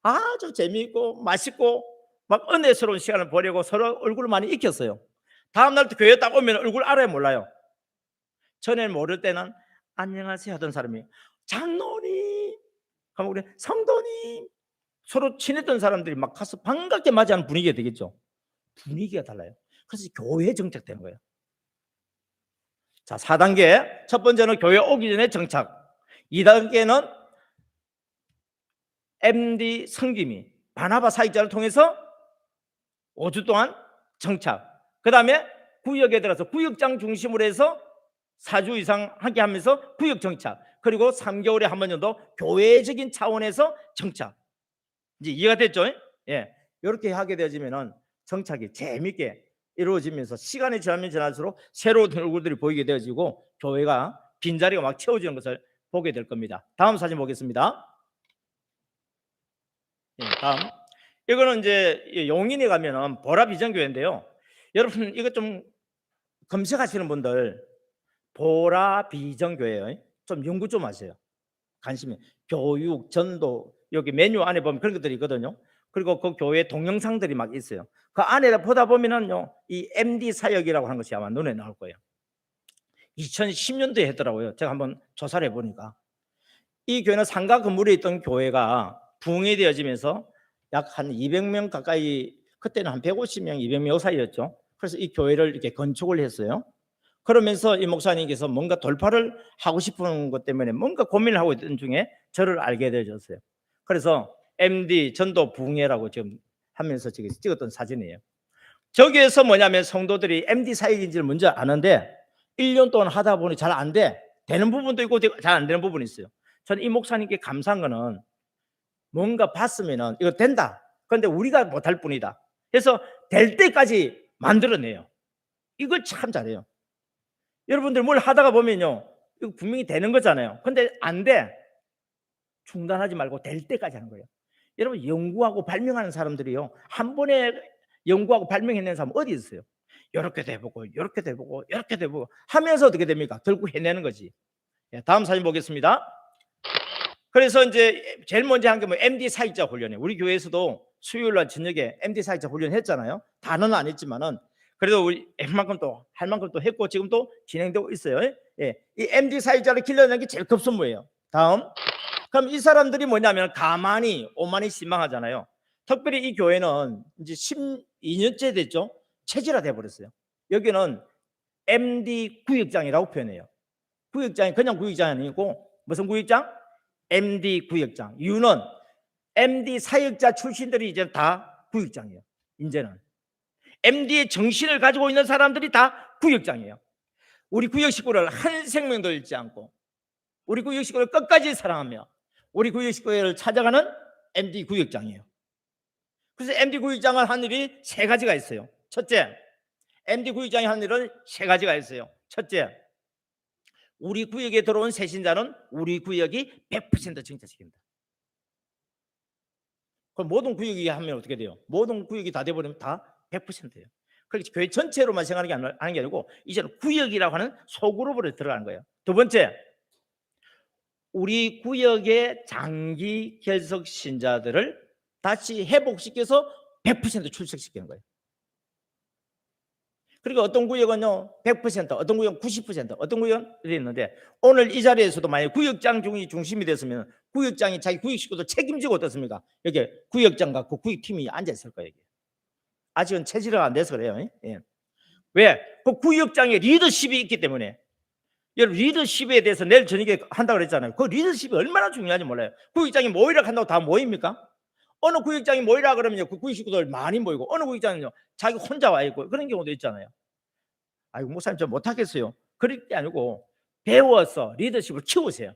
아주 재미있고 맛있고 막 은혜스러운 시간을 보내고 서로 얼굴을 많이 익혔어요. 다음 날도 교회 딱 오면 얼굴 알아요, 몰라요? 전에 모를 때는 안녕하세요 하던 사람이 장로님, 그럼 우리 성도님, 서로 친했던 사람들이 막 가서 반갑게 맞이하는 분위기가 되겠죠. 분위기가 달라요. 그래서 교회에 정착되는 거예요. 자, 4단계. 첫 번째는 교회 오기 전에 정착. 2단계는 MD 성김이 바나바 사역자를 통해서 5주 동안 정착. 그 다음에 구역에 들어서 구역장 중심으로 해서 4주 이상 함께 하면서 구역 정착. 그리고 3개월에 한 번 정도 교회적인 차원에서 정착. 이제 이해가 됐죠? 예. 이렇게 하게 되어지면은 정착이 재밌게 이루어지면서 시간이 지나면 지날수록 새로운 얼굴들이 보이게 되어지고 교회가 빈자리가 막 채워지는 것을 보게 될 겁니다. 다음 사진 보겠습니다. 예, 다음. 이거는 이제 용인에 가면은 보라 비전교회인데요. 여러분 이거 좀 검색하시는 분들 보라 비전교회예요. 좀 연구 좀 하세요. 관심이. 교육, 전도, 여기 메뉴 안에 보면 그런 것들이 있거든요. 그리고 그 교회 동영상들이 막 있어요. 그 안에 보다 보면은요, 이 MD 사역이라고 하는 것이 아마 눈에 나올 거예요. 2010년도에 했더라고요. 제가 한번 조사를 해보니까 이 교회는 상가 건물에 있던 교회가 부흥이 되어지면서 약 한 200명 가까이, 그때는 한 150명, 200명 사이였죠. 그래서 이 교회를 이렇게 건축을 했어요. 그러면서 이 목사님께서 뭔가 돌파를 하고 싶은 것 때문에 뭔가 고민을 하고 있던 중에 저를 알게 되어졌어요. 그래서 MD 전도 부흥회라고 지금 하면서 찍었던 사진이에요. 저기에서 뭐냐면 성도들이 MD 사역인지를 먼저 아는데 1년 동안 하다 보니 잘 안 돼. 되는 부분도 있고 잘 안 되는 부분이 있어요. 저는 이 목사님께 감사한 거는 뭔가 봤으면은 이거 된다. 그런데 우리가 못할 뿐이다. 그래서 될 때까지 만들어내요. 이걸 참 잘해요. 여러분들 뭘 하다가 보면요, 이거 분명히 되는 거잖아요. 근데 안 돼. 중단하지 말고 될 때까지 하는 거예요. 여러분 연구하고 발명하는 사람들이요, 한 번에 연구하고 발명해낸 사람 어디 있어요? 이렇게도 해보고 이렇게도 해보고 이렇게도 해보고 하면서 어떻게 됩니까? 결국 해내는 거지. 다음 사진 보겠습니다. 그래서 이제 제일 먼저 한 게 뭐 MD 사역자 훈련이에요. 우리 교회에서도 수요일날 저녁에 MD 사역자 훈련 했잖아요. 다는 안 했지만은 그래도 우리 할 만큼 또 했고 지금 또 진행되고 있어요. 예. 이 MD 사역자를 길러내는 게 제일 급선무예요. 다음. 그럼 이 사람들이 뭐냐면 가만히 오만히 신망하잖아요. 특별히 이 교회는 이제 12년째 됐죠. 체질화돼 버렸어요. 여기는 MD 구역장이라고 표현해요. 구역장이 그냥 구역장이 아니고 무슨 구역장? MD 구역장. 이유는 MD 사역자 출신들이 이제 다 구역장이에요. 이제는 MD의 정신을 가지고 있는 사람들이 다 구역장이에요. 우리 구역 식구를 한 생명도 잃지 않고 우리 구역 식구를 끝까지 사랑하며 우리 구역 식구를 찾아가는 MD 구역장이에요. 그래서 MD 구역장을 한 일이 3가지가 있어요. 첫째, MD 구역장이 한 일은 3가지가 있어요. 첫째, 우리 구역에 들어온 새신자는 우리 구역이 100% 정착시킵니다. 그럼 모든 구역이 하면 어떻게 돼요? 모든 구역이 다 돼버리면 다 100%예요. 그렇게 교회 전체로만 생각하는 게 아니고 이제는 구역이라고 하는 소그룹으로 들어가는 거예요. 두 번째, 우리 구역의 장기 결석 신자들을 다시 회복시켜서 100% 출석시키는 거예요. 그리고 어떤 구역은요 100%, 어떤 구역은 90%, 어떤 구역은 이렇게 있는데, 오늘 이 자리에서도 만약 구역장 중심이 됐으면 구역장이 자기 구역 식구들 책임지고 어떻습니까? 여기 구역장과 그 구역팀이 앉아 있을 거예요. 아직은 체질화가 안 돼서 그래요. 예. 왜? 그 구역장에 리더십이 있기 때문에. 여러분, 리더십에 대해서 내일 저녁에 한다고 그랬잖아요. 그 리더십이 얼마나 중요한지 몰라요. 구역장이 모이라 한다고 다 모입니까? 어느 구역장이 모이라 그러면요 그 구역 식구들 많이 모이고, 어느 구역장은요 자기 혼자 와 있고, 그런 경우도 있잖아요. 아이고 목사님 저 못하겠어요. 그럴 게 아니고 배워서 리더십을 키우세요.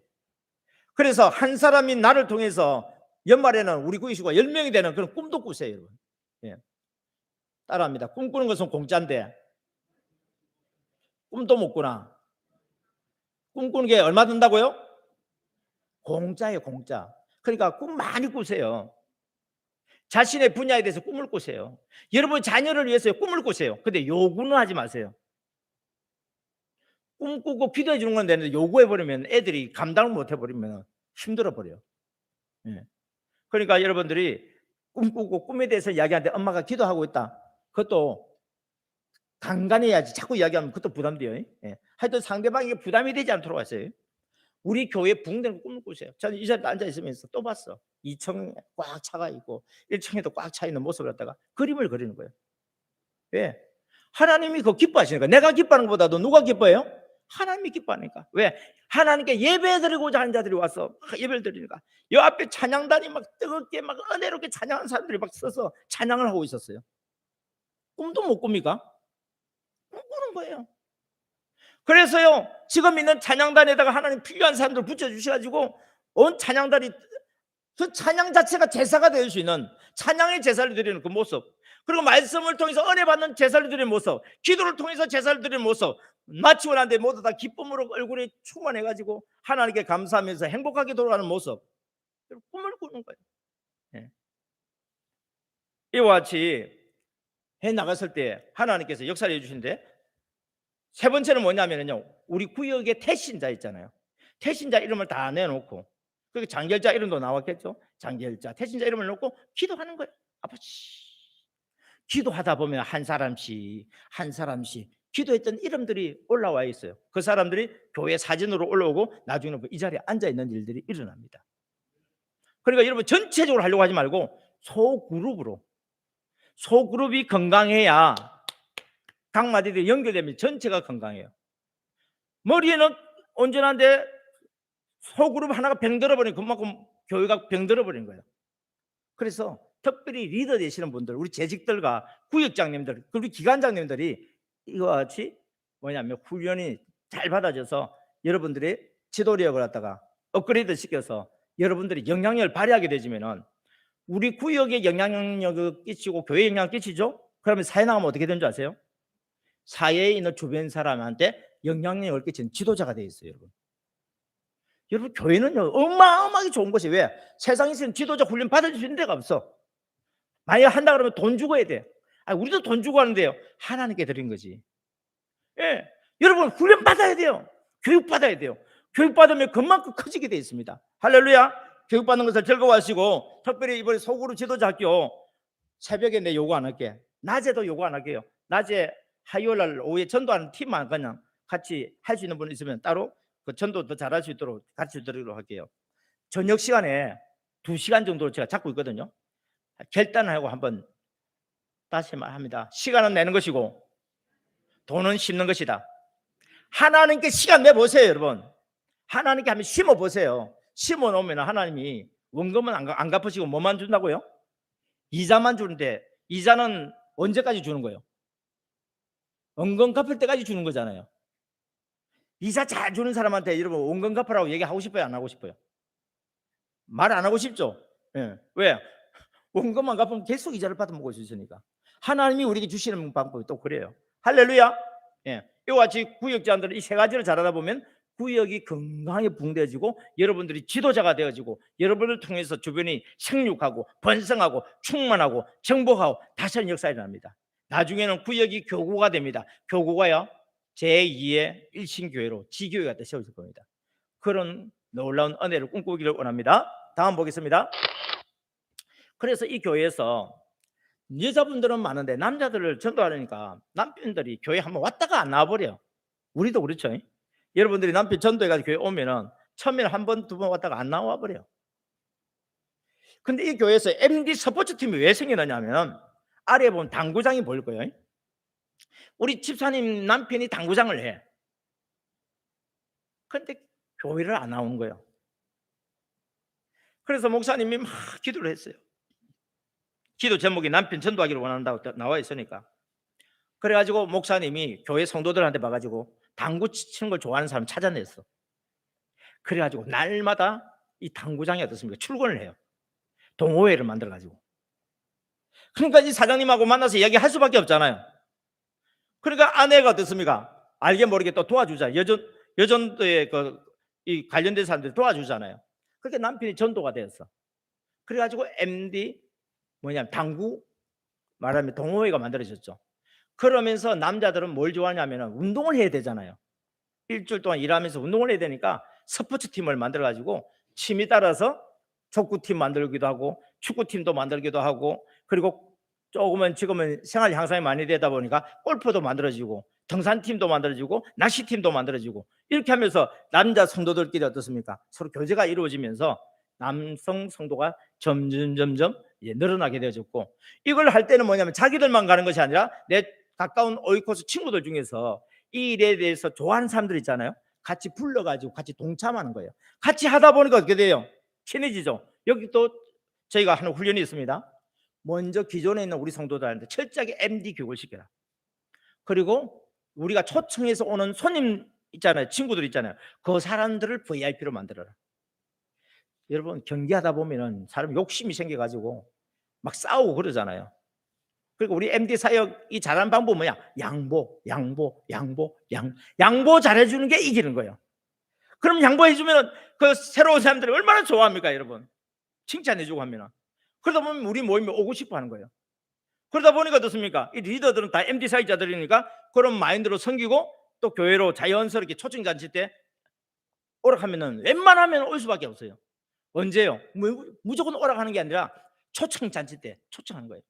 그래서 한 사람이 나를 통해서 연말에는 우리 구역 식구가 10명이 되는 그런 꿈도 꾸세요, 여러분. 예. 따라합니다. 꿈꾸는 것은 공짜인데 꿈도 못 꾸나? 꿈꾸는 게 얼마 든다고요? 공짜예요, 공짜. 그러니까 꿈 많이 꾸세요. 자신의 분야에 대해서 꿈을 꾸세요. 여러분 자녀를 위해서 꿈을 꾸세요. 근데 요구는 하지 마세요. 꿈꾸고 기도해 주는 건 되는데 요구해 버리면 애들이 감당을 못 해버리면 힘들어 버려요. 예. 그러니까 여러분들이 꿈꾸고 꿈에 대해서 이야기하는데 엄마가 기도하고 있다, 그것도 간간해야지. 자꾸 이야기하면 그것도 부담돼요. 예. 하여튼 상대방에게 부담이 되지 않도록 하세요. 우리 교회 붕대는 꿈을 꾸세요. 저는 이 자리에 앉아 있으면서 또 봤어. 2층에 꽉 차가 있고 1층에도 꽉 차 있는 모습을 갖다가 그림을 그리는 거예요. 왜? 하나님이 그거 기뻐하시니까. 내가 기뻐하는 것보다도 누가 기뻐해요? 하나님이 기뻐하니까. 왜? 하나님께 예배 드리고자 하는 자들이 와서 예배를 드리니까 이 앞에 찬양단이 막 뜨겁게 막 은혜롭게 찬양하는 사람들이 막 서서 찬양을 하고 있었어요. 꿈도 못 꿉니까? 꿈꾸는 거예요. 그래서요 지금 있는 찬양단에다가 하나님 필요한 사람들 붙여주셔가지고 온 찬양단이, 그 찬양 자체가 제사가 될 수 있는, 찬양의 제사를 드리는 그 모습, 그리고 말씀을 통해서 은혜 받는 제사를 드리는 모습, 기도를 통해서 제사를 드리는 모습, 마치고 난 뒤에 모두 다 기쁨으로 얼굴이 충만해가지고 하나님께 감사하면서 행복하게 돌아가는 모습, 꿈을 꾸는 거예요. 예. 이와 같이 해 나갔을 때 하나님께서 역사를 해주시는데, 세 번째는 뭐냐면요 우리 구역의 태신자 있잖아요. 태신자 이름을 다 내놓고, 그리고 장결자 이름도 나왔겠죠. 장결자, 태신자 이름을 놓고 기도하는 거예요. 아버지, 기도하다 보면 한 사람씩 한 사람씩 기도했던 이름들이 올라와 있어요. 그 사람들이 교회 사진으로 올라오고 나중에는 이 자리에 앉아 있는 일들이 일어납니다. 그러니까 여러분 전체적으로 하려고 하지 말고 소그룹으로, 소그룹이 건강해야 각 마디들이 연결되면 전체가 건강해요. 머리에는 온전한데 소그룹 하나가 병들어 버리면 그만큼 교회가 병들어 버린 거예요. 그래서 특별히 리더 되시는 분들, 우리 재직들과 구역장님들, 그리고 기관장님들이 이와 같이 뭐냐면 훈련이 잘 받아져서 여러분들의 지도력을 갖다가 업그레이드 시켜서 여러분들이 영향력을 발휘하게 되지면은 우리 구역에 영향력을 끼치고 교회에 영향을 끼치죠. 그러면 사회 나가면 어떻게 되는 줄 아세요? 사회에 있는 주변 사람한테 영향력을 끼치는 지도자가 되어 있어요, 여러분. 여러분 교회는요 어마어마하게 좋은 것이, 왜? 세상에서는 지도자 훈련 받을 수 있는 데가 없어. 만약 한다 그러면 돈 주고 해야 돼. 우리도 돈 주고 하는데요 하나님께 드린 거지. 예, 여러분 훈련 받아야 돼요. 교육 받아야 돼요. 교육 받으면 그만큼 커지게 되어 있습니다. 할렐루야. 교육 받는 것을 즐거워하시고, 특별히 이번에 소그룹 지도자 학교 새벽에 내 요구 안 할게. 낮에도 요구 안 할게요. 낮에 화요일날 오후에 전도하는 팀만 그냥 같이 할 수 있는 분 있으면 따로 그 전도 더 잘할 수 있도록 가르쳐 드리도록 할게요. 저녁 시간에 2시간 정도 제가 잡고 있거든요. 결단을 하고 한번 다시 말합니다. 시간은 내는 것이고 돈은 심는 것이다. 하나님께 시간 내보세요, 여러분. 하나님께 한번 심어보세요. 심어놓으면 하나님이 원금은 안 갚으시고 뭐만 준다고요? 이자만 주는데, 이자는 언제까지 주는 거예요? 원금 갚을 때까지 주는 거잖아요. 이자 잘 주는 사람한테 여러분 원금 갚으라고 얘기하고 싶어요, 안 하고 싶어요? 말 안 하고 싶죠? 예. 왜? 원금만 갚으면 계속 이자를 받아먹을 수 있으니까. 하나님이 우리에게 주시는 방법이 또 그래요. 할렐루야. 예. 이와 같이 구역장들은 이 세 가지를 잘하다 보면 구역이 건강하게 붕대어지고 여러분들이 지도자가 되어지고 여러분을 통해서 주변이 생육하고 번성하고 충만하고 정복하고 다시 한번 역사가 일어납니다. 나중에는 구역이 교구가 됩니다. 교구가요 제2의 일신교회로 지교회가 세워질 겁니다. 그런 놀라운 은혜를 꿈꾸기를 원합니다. 다음 보겠습니다. 그래서 이 교회에서 여자분들은 많은데 남자들을 전도하려니까 남편들이 교회 한번 왔다가 안 나와버려요. 우리도 그렇죠. 여러분들이 남편 전도해가지고 교회 오면은 처음에는 한 번, 두 번 왔다가 안 나와버려요. 근데 이 교회에서 MD 스포츠 팀이 왜 생겨나냐면 아래에 보면 당구장이 보일 거예요. 우리 집사님 남편이 당구장을 해. 근데 교회를 안 나온 거예요. 그래서 목사님이 막 기도를 했어요. 기도 제목이 남편 전도하기를 원한다고 나와 있으니까. 그래가지고 목사님이 교회 성도들한테 봐가지고 당구 치는 걸 좋아하는 사람 찾아냈어. 그래가지고 날마다 이 당구장이 어떻습니까? 출근을 해요. 동호회를 만들어가지고. 그러니까 이 사장님하고 만나서 이야기할 수밖에 없잖아요. 그러니까 아내가 어떻습니까? 알게 모르게 또 도와주자. 여전도에 이 관련된 사람들이 도와주잖아요. 그렇게 남편이 전도가 되었어. 그래가지고 MD 당구 말하면 동호회가 만들어졌죠. 그러면서 남자들은 뭘 좋아하냐면 운동을 해야 되잖아요. 일주일 동안 일하면서 운동을 해야 되니까 스포츠팀을 만들어가지고 취미 따라서 족구팀 만들기도 하고 축구팀도 만들기도 하고, 그리고 조금은 지금은 생활 향상이 많이 되다 보니까 골프도 만들어지고 등산팀도 만들어지고 낚시팀도 만들어지고, 이렇게 하면서 남자 성도들끼리 어떻습니까? 서로 교제가 이루어지면서 남성 성도가 점점 늘어나게 되어졌고, 이걸 할 때는 뭐냐면 자기들만 가는 것이 아니라 내 가까운 오이코스 친구들 중에서 이 일에 대해서 좋아하는 사람들 있잖아요. 같이 불러가지고 같이 동참하는 거예요. 같이 하다 보니까 어떻게 돼요? 친해지죠. 여기 또 저희가 하는 훈련이 있습니다. 먼저 기존에 있는 우리 성도들한테 철저하게 MD 교육을 시켜라. 그리고 우리가 초청해서 오는 손님 있잖아요. 친구들 있잖아요. 그 사람들을 VIP로 만들어라. 여러분, 경기하다 보면은 사람 욕심이 생겨가지고 막 싸우고 그러잖아요. 그리고 우리 MD 사역이 잘하는 방법은 뭐냐? 양보 잘해주는 게 이기는 거예요. 그럼 양보해주면 그 새로운 사람들이 얼마나 좋아합니까, 여러분? 칭찬해주고 하면. 그러다 보면 우리 모임에 오고 싶어 하는 거예요. 그러다 보니까 어떻습니까? 이 리더들은 다 MD 사역자들이니까 그런 마인드로 섬기고 또 교회로 자연스럽게 초청잔치 때 오락하면은 웬만하면 올 수밖에 없어요. 언제요? 무조건 오락하는 게 아니라 초청잔치 때 초청하는 거예요.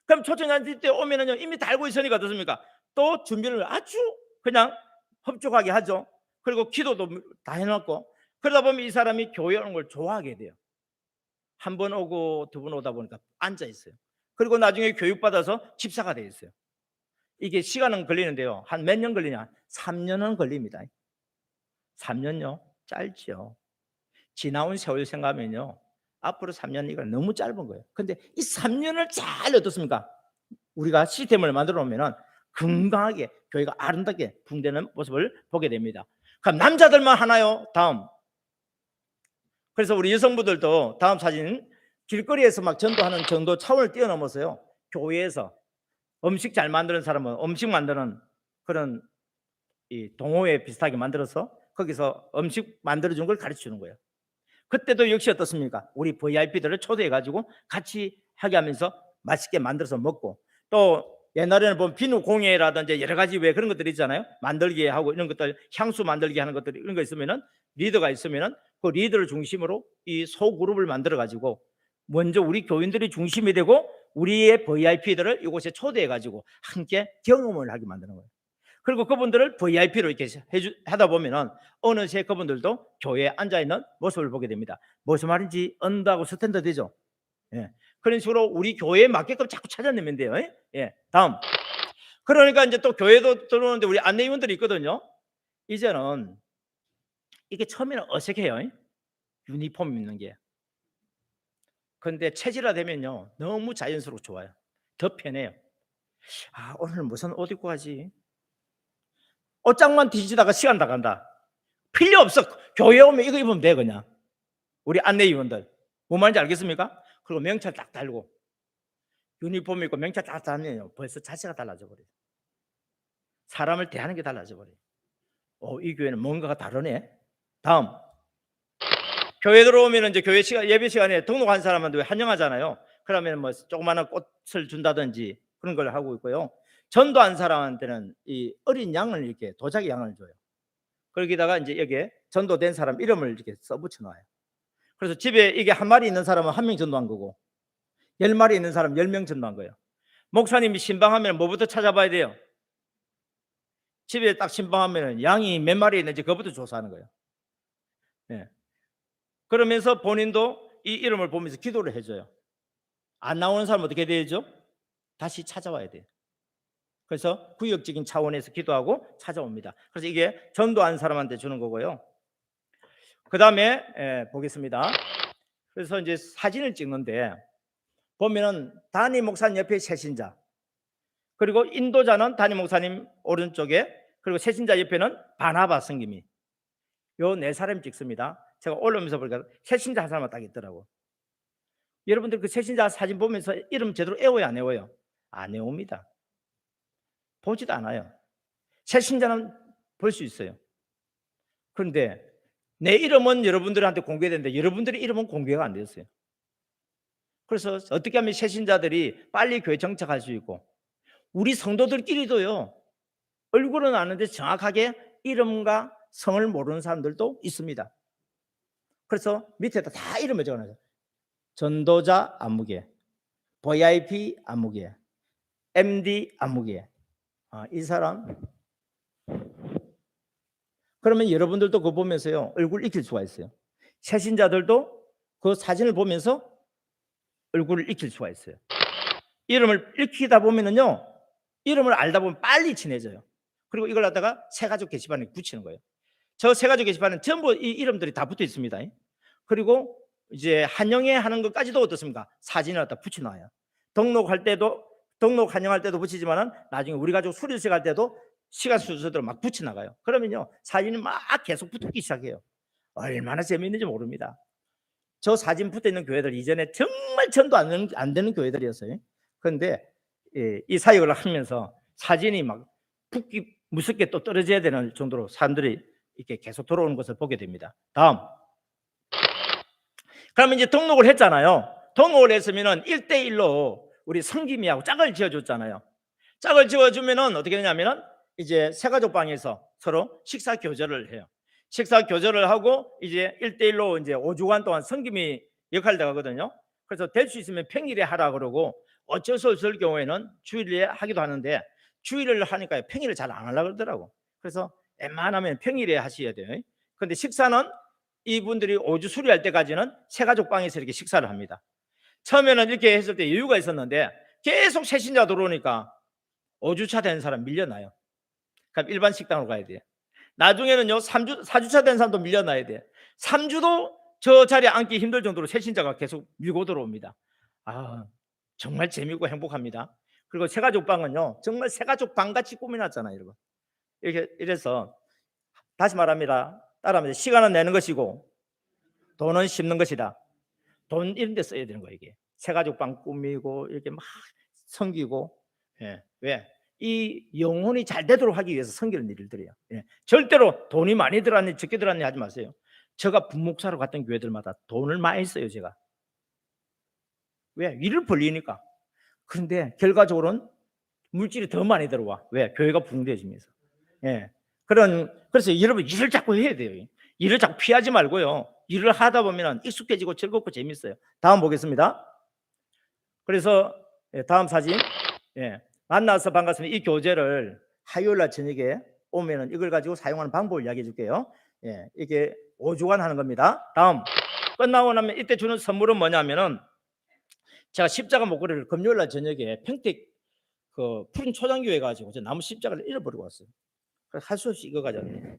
그럼 초청잔치 때 오면은요, 이미 다 알고 있으니까 어떻습니까? 또 준비를 아주 그냥 흡족하게 하죠. 그리고 기도도 다 해놓고, 그러다 보면 이 사람이 교회 오는 걸 좋아하게 돼요. 한 번 오고 두 번 오다 보니까 앉아 있어요. 그리고 나중에 교육받아서 집사가 돼 있어요. 이게 시간은 걸리는데요. 한 몇 년 걸리냐? 3년은 걸립니다. 3년요? 짧죠. 지나온 세월 생각하면요, 앞으로 3년이가 너무 짧은 거예요. 근데 이 3년을 잘 어떻습니까? 우리가 시스템을 만들어 놓으면 건강하게 교회가 아름답게 붕대는 모습을 보게 됩니다. 그럼 남자들만 하나요? 다음. 그래서 우리 여성분들도 다음 사진, 길거리에서 막 전도하는 정도 차원을 뛰어넘어서요, 교회에서 음식 잘 만드는 사람은 음식 만드는 그런 이 동호회 비슷하게 만들어서 거기서 음식 만들어주는 걸 가르쳐 주는 거예요. 그때도 역시 어떻습니까? 우리 VIP들을 초대해 가지고 같이 하게 하면서 맛있게 만들어서 먹고, 또 옛날에는 보면 비누 공예라든지 여러 가지 왜 그런 것들 있잖아요. 만들기 하고 이런 것들, 향수 만들기 하는 것들, 이런 거 있으면은 리더가 있으면은 그 리더를 중심으로 이 소그룹을 만들어 가지고 먼저 우리 교인들이 중심이 되고 우리의 VIP들을 이곳에 초대해 가지고 함께 경험을 하게 만드는 거예요. 그리고 그분들을 VIP로 이렇게 하다 보면은 어느새 그분들도 교회에 앉아 있는 모습을 보게 됩니다. 무슨 말인지 언더하고 스탠드 되죠. 예. 그런 식으로 우리 교회에 맞게끔 자꾸 찾아내면 돼요. 예. 다음. 그러니까 이제 또 교회도 들어오는데 우리 안내위원들이 있거든요. 이제는 이게 처음에는 어색해요. 유니폼 입는 게. 그런데 체질화되면요, 너무 자연스럽고 좋아요. 더 편해요. 아, 오늘 무슨 옷 입고 가지? 옷장만 뒤지다가 시간 다 간다. 필요 없어. 교회 오면 이거 입으면 돼. 그냥 우리 안내위원들 뭐 말인지 알겠습니까? 그리고 명찰 딱 달고 유니폼 입고 명찰 딱 달면요, 벌써 자세가 달라져 버려요. 사람을 대하는 게 달라져 버려요. 이 교회는 뭔가가 다르네. 다음. 교회 들어오면 이제 교회 시간, 예배 시간에 등록한 사람한테 환영하잖아요. 그러면 뭐 조그마한 꽃을 준다든지 그런 걸 하고 있고요. 전도한 사람한테는 이 어린 양을 이렇게 도자기 양을 줘요. 거기다가 이제 여기에 전도된 사람 이름을 이렇게 써붙여 놔요. 그래서 집에 이게 한 마리 있는 사람은 한 명 전도한 거고 10마리 있는 사람 10명 전도한 거예요. 목사님이 신방하면 뭐부터 찾아봐야 돼요? 집에 딱 신방하면 양이 몇 마리 있는지 그것부터 조사하는 거예요. 예. 그러면서 본인도 이 이름을 보면서 기도를 해줘요. 안 나오는 사람은 어떻게 되죠? 다시 찾아와야 돼요. 그래서 구역적인 차원에서 기도하고 찾아옵니다. 그래서 이게 전도한 사람한테 주는 거고요. 그 다음에 보겠습니다. 그래서 이제 사진을 찍는데 보면은 담임 목사님 옆에 새신자, 그리고 인도자는 담임 목사님 오른쪽에, 그리고 새신자 옆에는 바나바 선김이, 요 네 사람 찍습니다. 제가 올라오면서 보니까 새신자 한 사람만 딱 있더라고. 여러분들 그 새신자 사진 보면서 이름 제대로 외워요, 안 외워요? 안 외웁니다. 보지도 않아요. 새신자는 볼 수 있어요. 그런데 내 이름은 여러분들한테 공개되는데 여러분들의 이름은 공개가 안 됐어요. 그래서 어떻게 하면 새신자들이 빨리 교회 정착할 수 있고, 우리 성도들끼리도요, 얼굴은 아는데 정확하게 이름과 성을 모르는 사람들도 있습니다. 그래서 밑에다 다 이름을 적어놔요. 전도자 안무개, VIP 안무개, MD 안무개. 이 사람. 그러면 여러분들도 그거 보면서요, 얼굴 익힐 수가 있어요. 새신자들도 그 사진을 보면서 얼굴을 익힐 수가 있어요. 이름을 익히다 보면은요, 이름을 알다 보면 빨리 친해져요. 그리고 이걸 갖다가 새가족 게시판에 붙이는 거예요. 저 새가족 게시판은 전부 이 이름들이 다 붙어 있습니다. 그리고 이제 환영회 하는 것까지도 어떻습니까? 사진을 갖다 붙여놔요. 등록할 때도, 등록 환영할 때도 붙이지만은 나중에 우리 가족 수료식 할 때도 시간 순서대로 막 붙여나가요. 그러면요, 사진이 막 계속 붙기 시작해요. 얼마나 재미있는지 모릅니다. 저 사진 붙어 있는 교회들 이전에 정말 전도 안 되는 교회들이었어요. 그런데 이 사역을 하면서 사진이 막 붙기 무섭게 또 떨어져야 되는 정도로 사람들이 이렇게 계속 돌아오는 것을 보게 됩니다. 다음. 그러면 이제 등록을 했잖아요. 등록을 했으면은 1대1로 우리 성김이하고 짝을 지어줬잖아요. 짝을 지어주면은 어떻게 되냐면은 이제 새가족방에서 서로 식사 교제를 해요. 식사 교제를 하고 이제 1대1로 이제 5주간 동안 성김이 역할을 하거든요. 그래서 될 수 있으면 평일에 하라 그러고, 어쩔 수 없을 경우에는 주일에 하기도 하는데 주일을 하니까 평일을 잘 안 하려고 그러더라고. 그래서 웬만하면 평일에 하셔야 돼요. 그런데 식사는 이분들이 5주 수리할 때까지는 새가족방에서 이렇게 식사를 합니다. 처음에는 이렇게 했을 때 여유가 있었는데 계속 새신자 들어오니까 5주차 된 사람 밀려나요. 그럼 일반 식당으로 가야 돼요. 나중에는요 4주차 된 사람도 밀려나야 돼요. 3주도 저 자리에 앉기 힘들 정도로 새신자가 계속 밀고 들어옵니다. 정말 재미있고 행복합니다. 그리고 새가족방은요 정말 새가족방같이 꾸며놨잖아요, 여러분. 이래서 다시 말합니다. 따라합니다. 시간은 내는 것이고 돈은 씹는 것이다. 돈 이런 데 써야 되는 거예요. 이게 새가족방 꾸미고 이렇게 막 섬기고. 왜? 이 영혼이 잘 되도록 하기 위해서 섬기는 일들이에요. 절대로 돈이 많이 들었니 적게 들었니 하지 마세요. 제가 분목사로 갔던 교회들마다 돈을 많이 써요, 제가. 왜? 일을 벌리니까. 그런데 결과적으로는 물질이 더 많이 들어와. 왜? 교회가 붕대해지면서. 그래서 여러분 일을 자꾸 해야 돼요. 일을 자꾸 피하지 말고요. 일을 하다 보면 익숙해지고 즐겁고 재밌어요. 다음 보겠습니다. 그래서 다음 사진. 만나서 반갑습니다. 이 교재를 화요일날 저녁에 오면은 이걸 가지고 사용하는 방법을 이야기해 줄게요. 이게 5주간 하는 겁니다. 다음. 끝나고 나면 이때 주는 선물은 뭐냐면은 제가 십자가 목걸이를 금요일날 저녁에 평택 그 푸른 초장교회 가지고 저 나무 십자가를 잃어버리고 왔어요. 그래서 할 수 없이 이거 가져왔네요.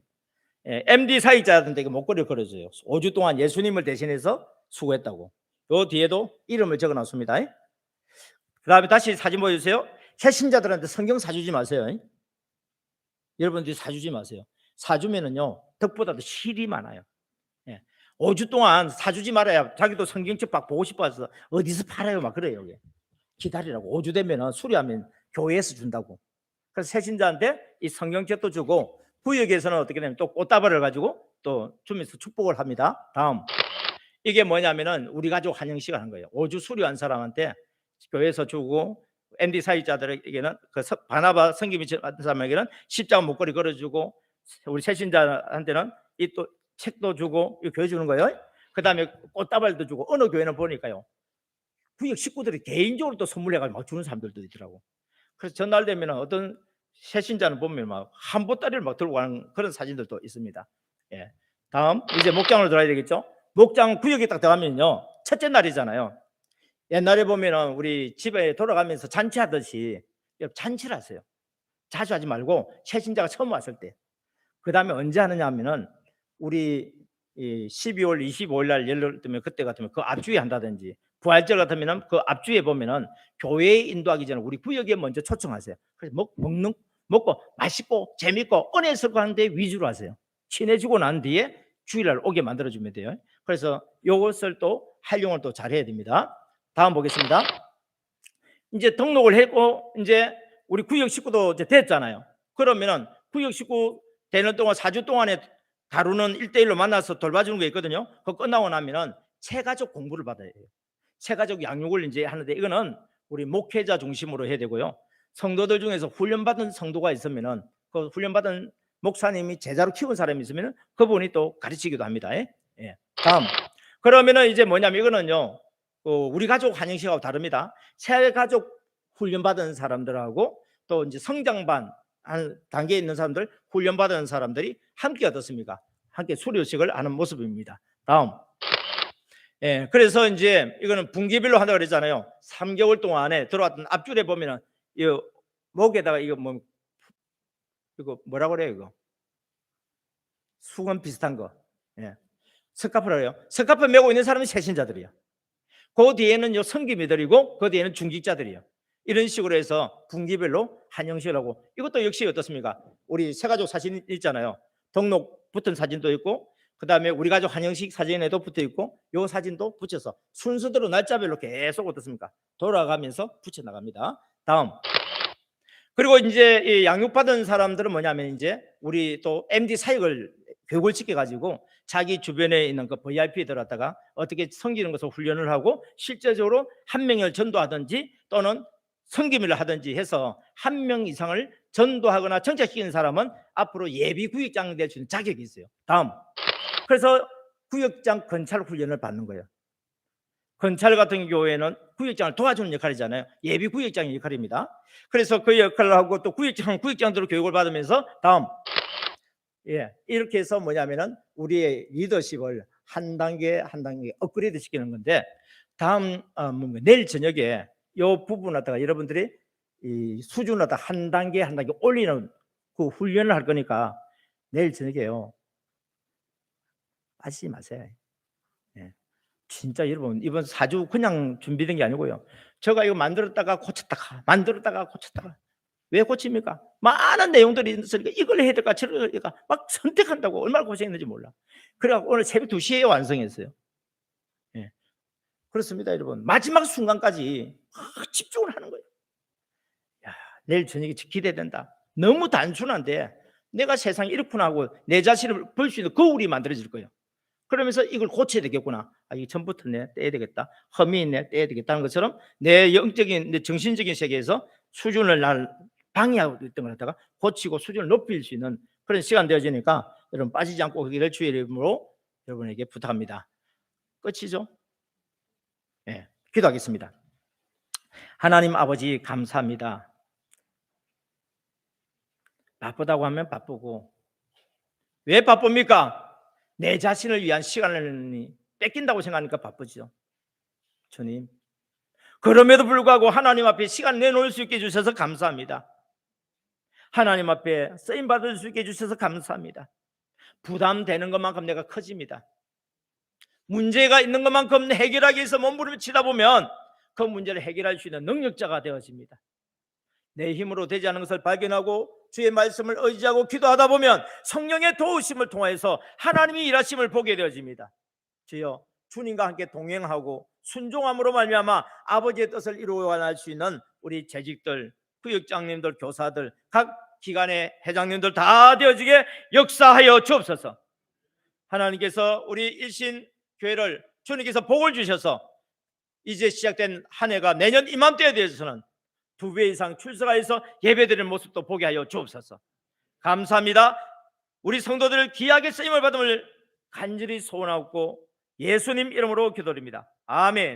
MD 사역자한테 이거 목걸이를 걸어줘요. 5주 동안 예수님을 대신해서 수고했다고. 요 뒤에도 이름을 적어놨습니다. 그 다음에 다시 사진 보여주세요. 새신자들한테 성경 사주지 마세요. 여러분들이 사주지 마세요. 사주면은요 덕보다도 실이 많아요. 5주 동안 사주지 말아야 자기도 성경책 막 보고 싶어서 어디서 팔아요 막 그래요. 여기. 기다리라고. 5주 되면은 수리하면 교회에서 준다고. 그래서 새신자한테 이 성경책도 주고, 구역에서는 어떻게 되냐면 또 꽃다발을 가지고 또 주면서 축복을 합니다. 다음. 이게 뭐냐면은 우리 가족 환영식 하는 거예요. 5주 수료한 사람한테 교회에서 주고 MD 사역자들에게는 바나바 성김이 받은 사람에게는 십자가 목걸이 걸어주고, 우리 새신자한테는 이 또 책도 주고 이 교회 주는 거예요. 그 다음에 꽃다발도 주고, 어느 교회는 보니까요 구역 식구들이 개인적으로 또 선물해가지고 막 주는 사람들도 있더라고. 그래서 전날 되면 어떤 새신자는 보면 막 한보따리를 막 들고 가는 그런 사진들도 있습니다. 예. 다음 이제 목장으로 들어야 되겠죠. 목장 구역에 딱 들어가면요 첫째 날이잖아요. 옛날에 보면은 우리 집에 돌아가면서 잔치하듯이 잔치를 하세요. 자주 하지 말고 새신자가 처음 왔을 때. 그 다음에 언제 하느냐 하면은 우리 12월 25일 날 예를 들면 그때 같으면 그 앞주에 한다든지, 부활절 같으면은 그 앞주에 보면은 교회에 인도하기 전에 우리 구역에 먼저 초청하세요. 그래서 먹고 맛있고 재밌고 은혜 있고 하는데 위주로 하세요. 친해지고 난 뒤에 주일날 오게 만들어주면 돼요. 그래서 이것을 또 활용을 또 잘해야 됩니다. 다음 보겠습니다. 이제 등록을 했고 이제 우리 구역 식구도 이제 됐잖아요. 그러면은 구역 식구 되는 동안 4주 동안에 다루는 1대1로 만나서 돌봐주는 게 있거든요. 그거 끝나고 나면은 체가족 공부를 받아야 돼요. 체가족 양육을 이제 하는데, 이거는 우리 목회자 중심으로 해야 되고요. 성도들 중에서 훈련받은 성도가 있으면은 그 훈련받은 목사님이 제자로 키운 사람이 있으면은 그분이 또 가르치기도 합니다. 예. 다음 그러면은 이제 뭐냐면 이거는요 우리 가족 환영식하고 다릅니다. 새 가족 훈련받은 사람들하고 또 이제 성장반 한 단계에 있는 사람들, 훈련받은 사람들이 함께 어떻습니까? 함께 수료식을 하는 모습입니다. 다음. 예, 그래서 이제 이거는 분기별로 한다고 그랬잖아요. 3개월 동안에 들어왔던 앞줄에 보면은 이 목에다가 이거 뭐라고 그래요? 이거 수건 비슷한 거. 예. 스카프라고 해요. 스카프 메고 있는 사람은 새신자들이야. 그 뒤에는 성기미들이고 그 뒤에는 중직자들이에요. 이런 식으로 해서 분기별로 환영식을 하고, 이것도 역시 어떻습니까? 우리 새가족 사진 있잖아요. 등록 붙은 사진도 있고, 그 다음에 우리 가족 환영식 사진에도 붙어 있고, 요 사진도 붙여서 순서대로 날짜별로 계속 어떻습니까? 돌아가면서 붙여 나갑니다. 다음. 그리고 이제 이 양육받은 사람들은 뭐냐면 이제 우리 또 MD 사역을 교육을 시켜가지고 자기 주변에 있는 그 VIP들 갖다가 어떻게 섬기는 것을 훈련을 하고 실제적으로 한 명을 전도하든지 또는 섬김을 하든지 해서 한 명 이상을 전도하거나 정착시키는 사람은 앞으로 예비 구역장 될 수 있는 자격이 있어요. 다음. 그래서 구역장 건찰 훈련을 받는 거예요. 건찰 같은 경우에는 구역장을 도와주는 역할이잖아요. 예비 구역장의 역할입니다. 그래서 그 역할을 하고 또 구역장들로 교육을 받으면서 다음. 이렇게 해서 뭐냐면은 우리의 리더십을 한 단계 한 단계 업그레이드 시키는 건데, 다음 내일 저녁에 이 부분 갖다가 여러분들이 이 수준을 갖다 한 단계 한 단계 올리는 그 훈련을 할 거니까 내일 저녁에요 빠지지 마세요. 진짜 여러분 이번 4주 그냥 준비된 게 아니고요. 제가 이거 만들었다가 고쳤다가 왜 고칩니까? 많은 내용들이 있으니까 이걸 해야 될까 저걸 해야 될까 막 선택한다고 얼마나 고생했는지 몰라. 그래갖고 오늘 새벽 2시에 완성했어요. 그렇습니다 여러분. 마지막 순간까지 집중을 하는 거예요. 야, 내일 저녁에 기대된다. 너무 단순한데 내가 세상에 이렇구나 하고 내 자신을 볼 수 있는 거울이 만들어질 거예요. 그러면서 이걸 고쳐야 되겠구나. 이게 전부터 떼야 되겠다. 험이 있네, 떼야 되겠다는 것처럼 내 영적인, 내 정신적인 세계에서 수준을 방해하고 있던 걸 갖다가 고치고 수준을 높일 수 있는 그런 시간 되어지니까 여러분 빠지지 않고 거기를 주의 이름으로 여러분에게 부탁합니다. 끝이죠? 기도하겠습니다. 하나님 아버지 감사합니다. 바쁘다고 하면 바쁘고, 왜 바쁩니까? 내 자신을 위한 시간을 뺏긴다고 생각하니까 바쁘죠. 주님, 그럼에도 불구하고 하나님 앞에 시간 내놓을 수 있게 해주셔서 감사합니다. 하나님 앞에 쓰임받을 수 있게 해주셔서 감사합니다. 부담되는 것만큼 내가 커집니다. 문제가 있는 것만큼 해결하기 위해서 몸부림치다 보면 그 문제를 해결할 수 있는 능력자가 되어집니다. 내 힘으로 되지 않은 것을 발견하고 주의 말씀을 의지하고 기도하다 보면 성령의 도우심을 통해서 하나님이 일하심을 보게 되어집니다. 주여, 주님과 함께 동행하고 순종함으로 말미암아 아버지의 뜻을 이루어갈 수 있는 우리 재직들, 구역장님들, 교사들, 각 기관의 회장님들 다 되어지게 역사하여 주옵소서. 하나님께서 우리 일신교회를 주님께서 복을 주셔서 이제 시작된 한 해가 내년 이맘때에 대해서는 2배 이상 출석하여서 예배드리는 모습도 보게 하여 주옵소서. 감사합니다. 우리 성도들 귀하게 쓰임을 받음을 간절히 소원하고 예수님 이름으로 기도드립니다. 아멘.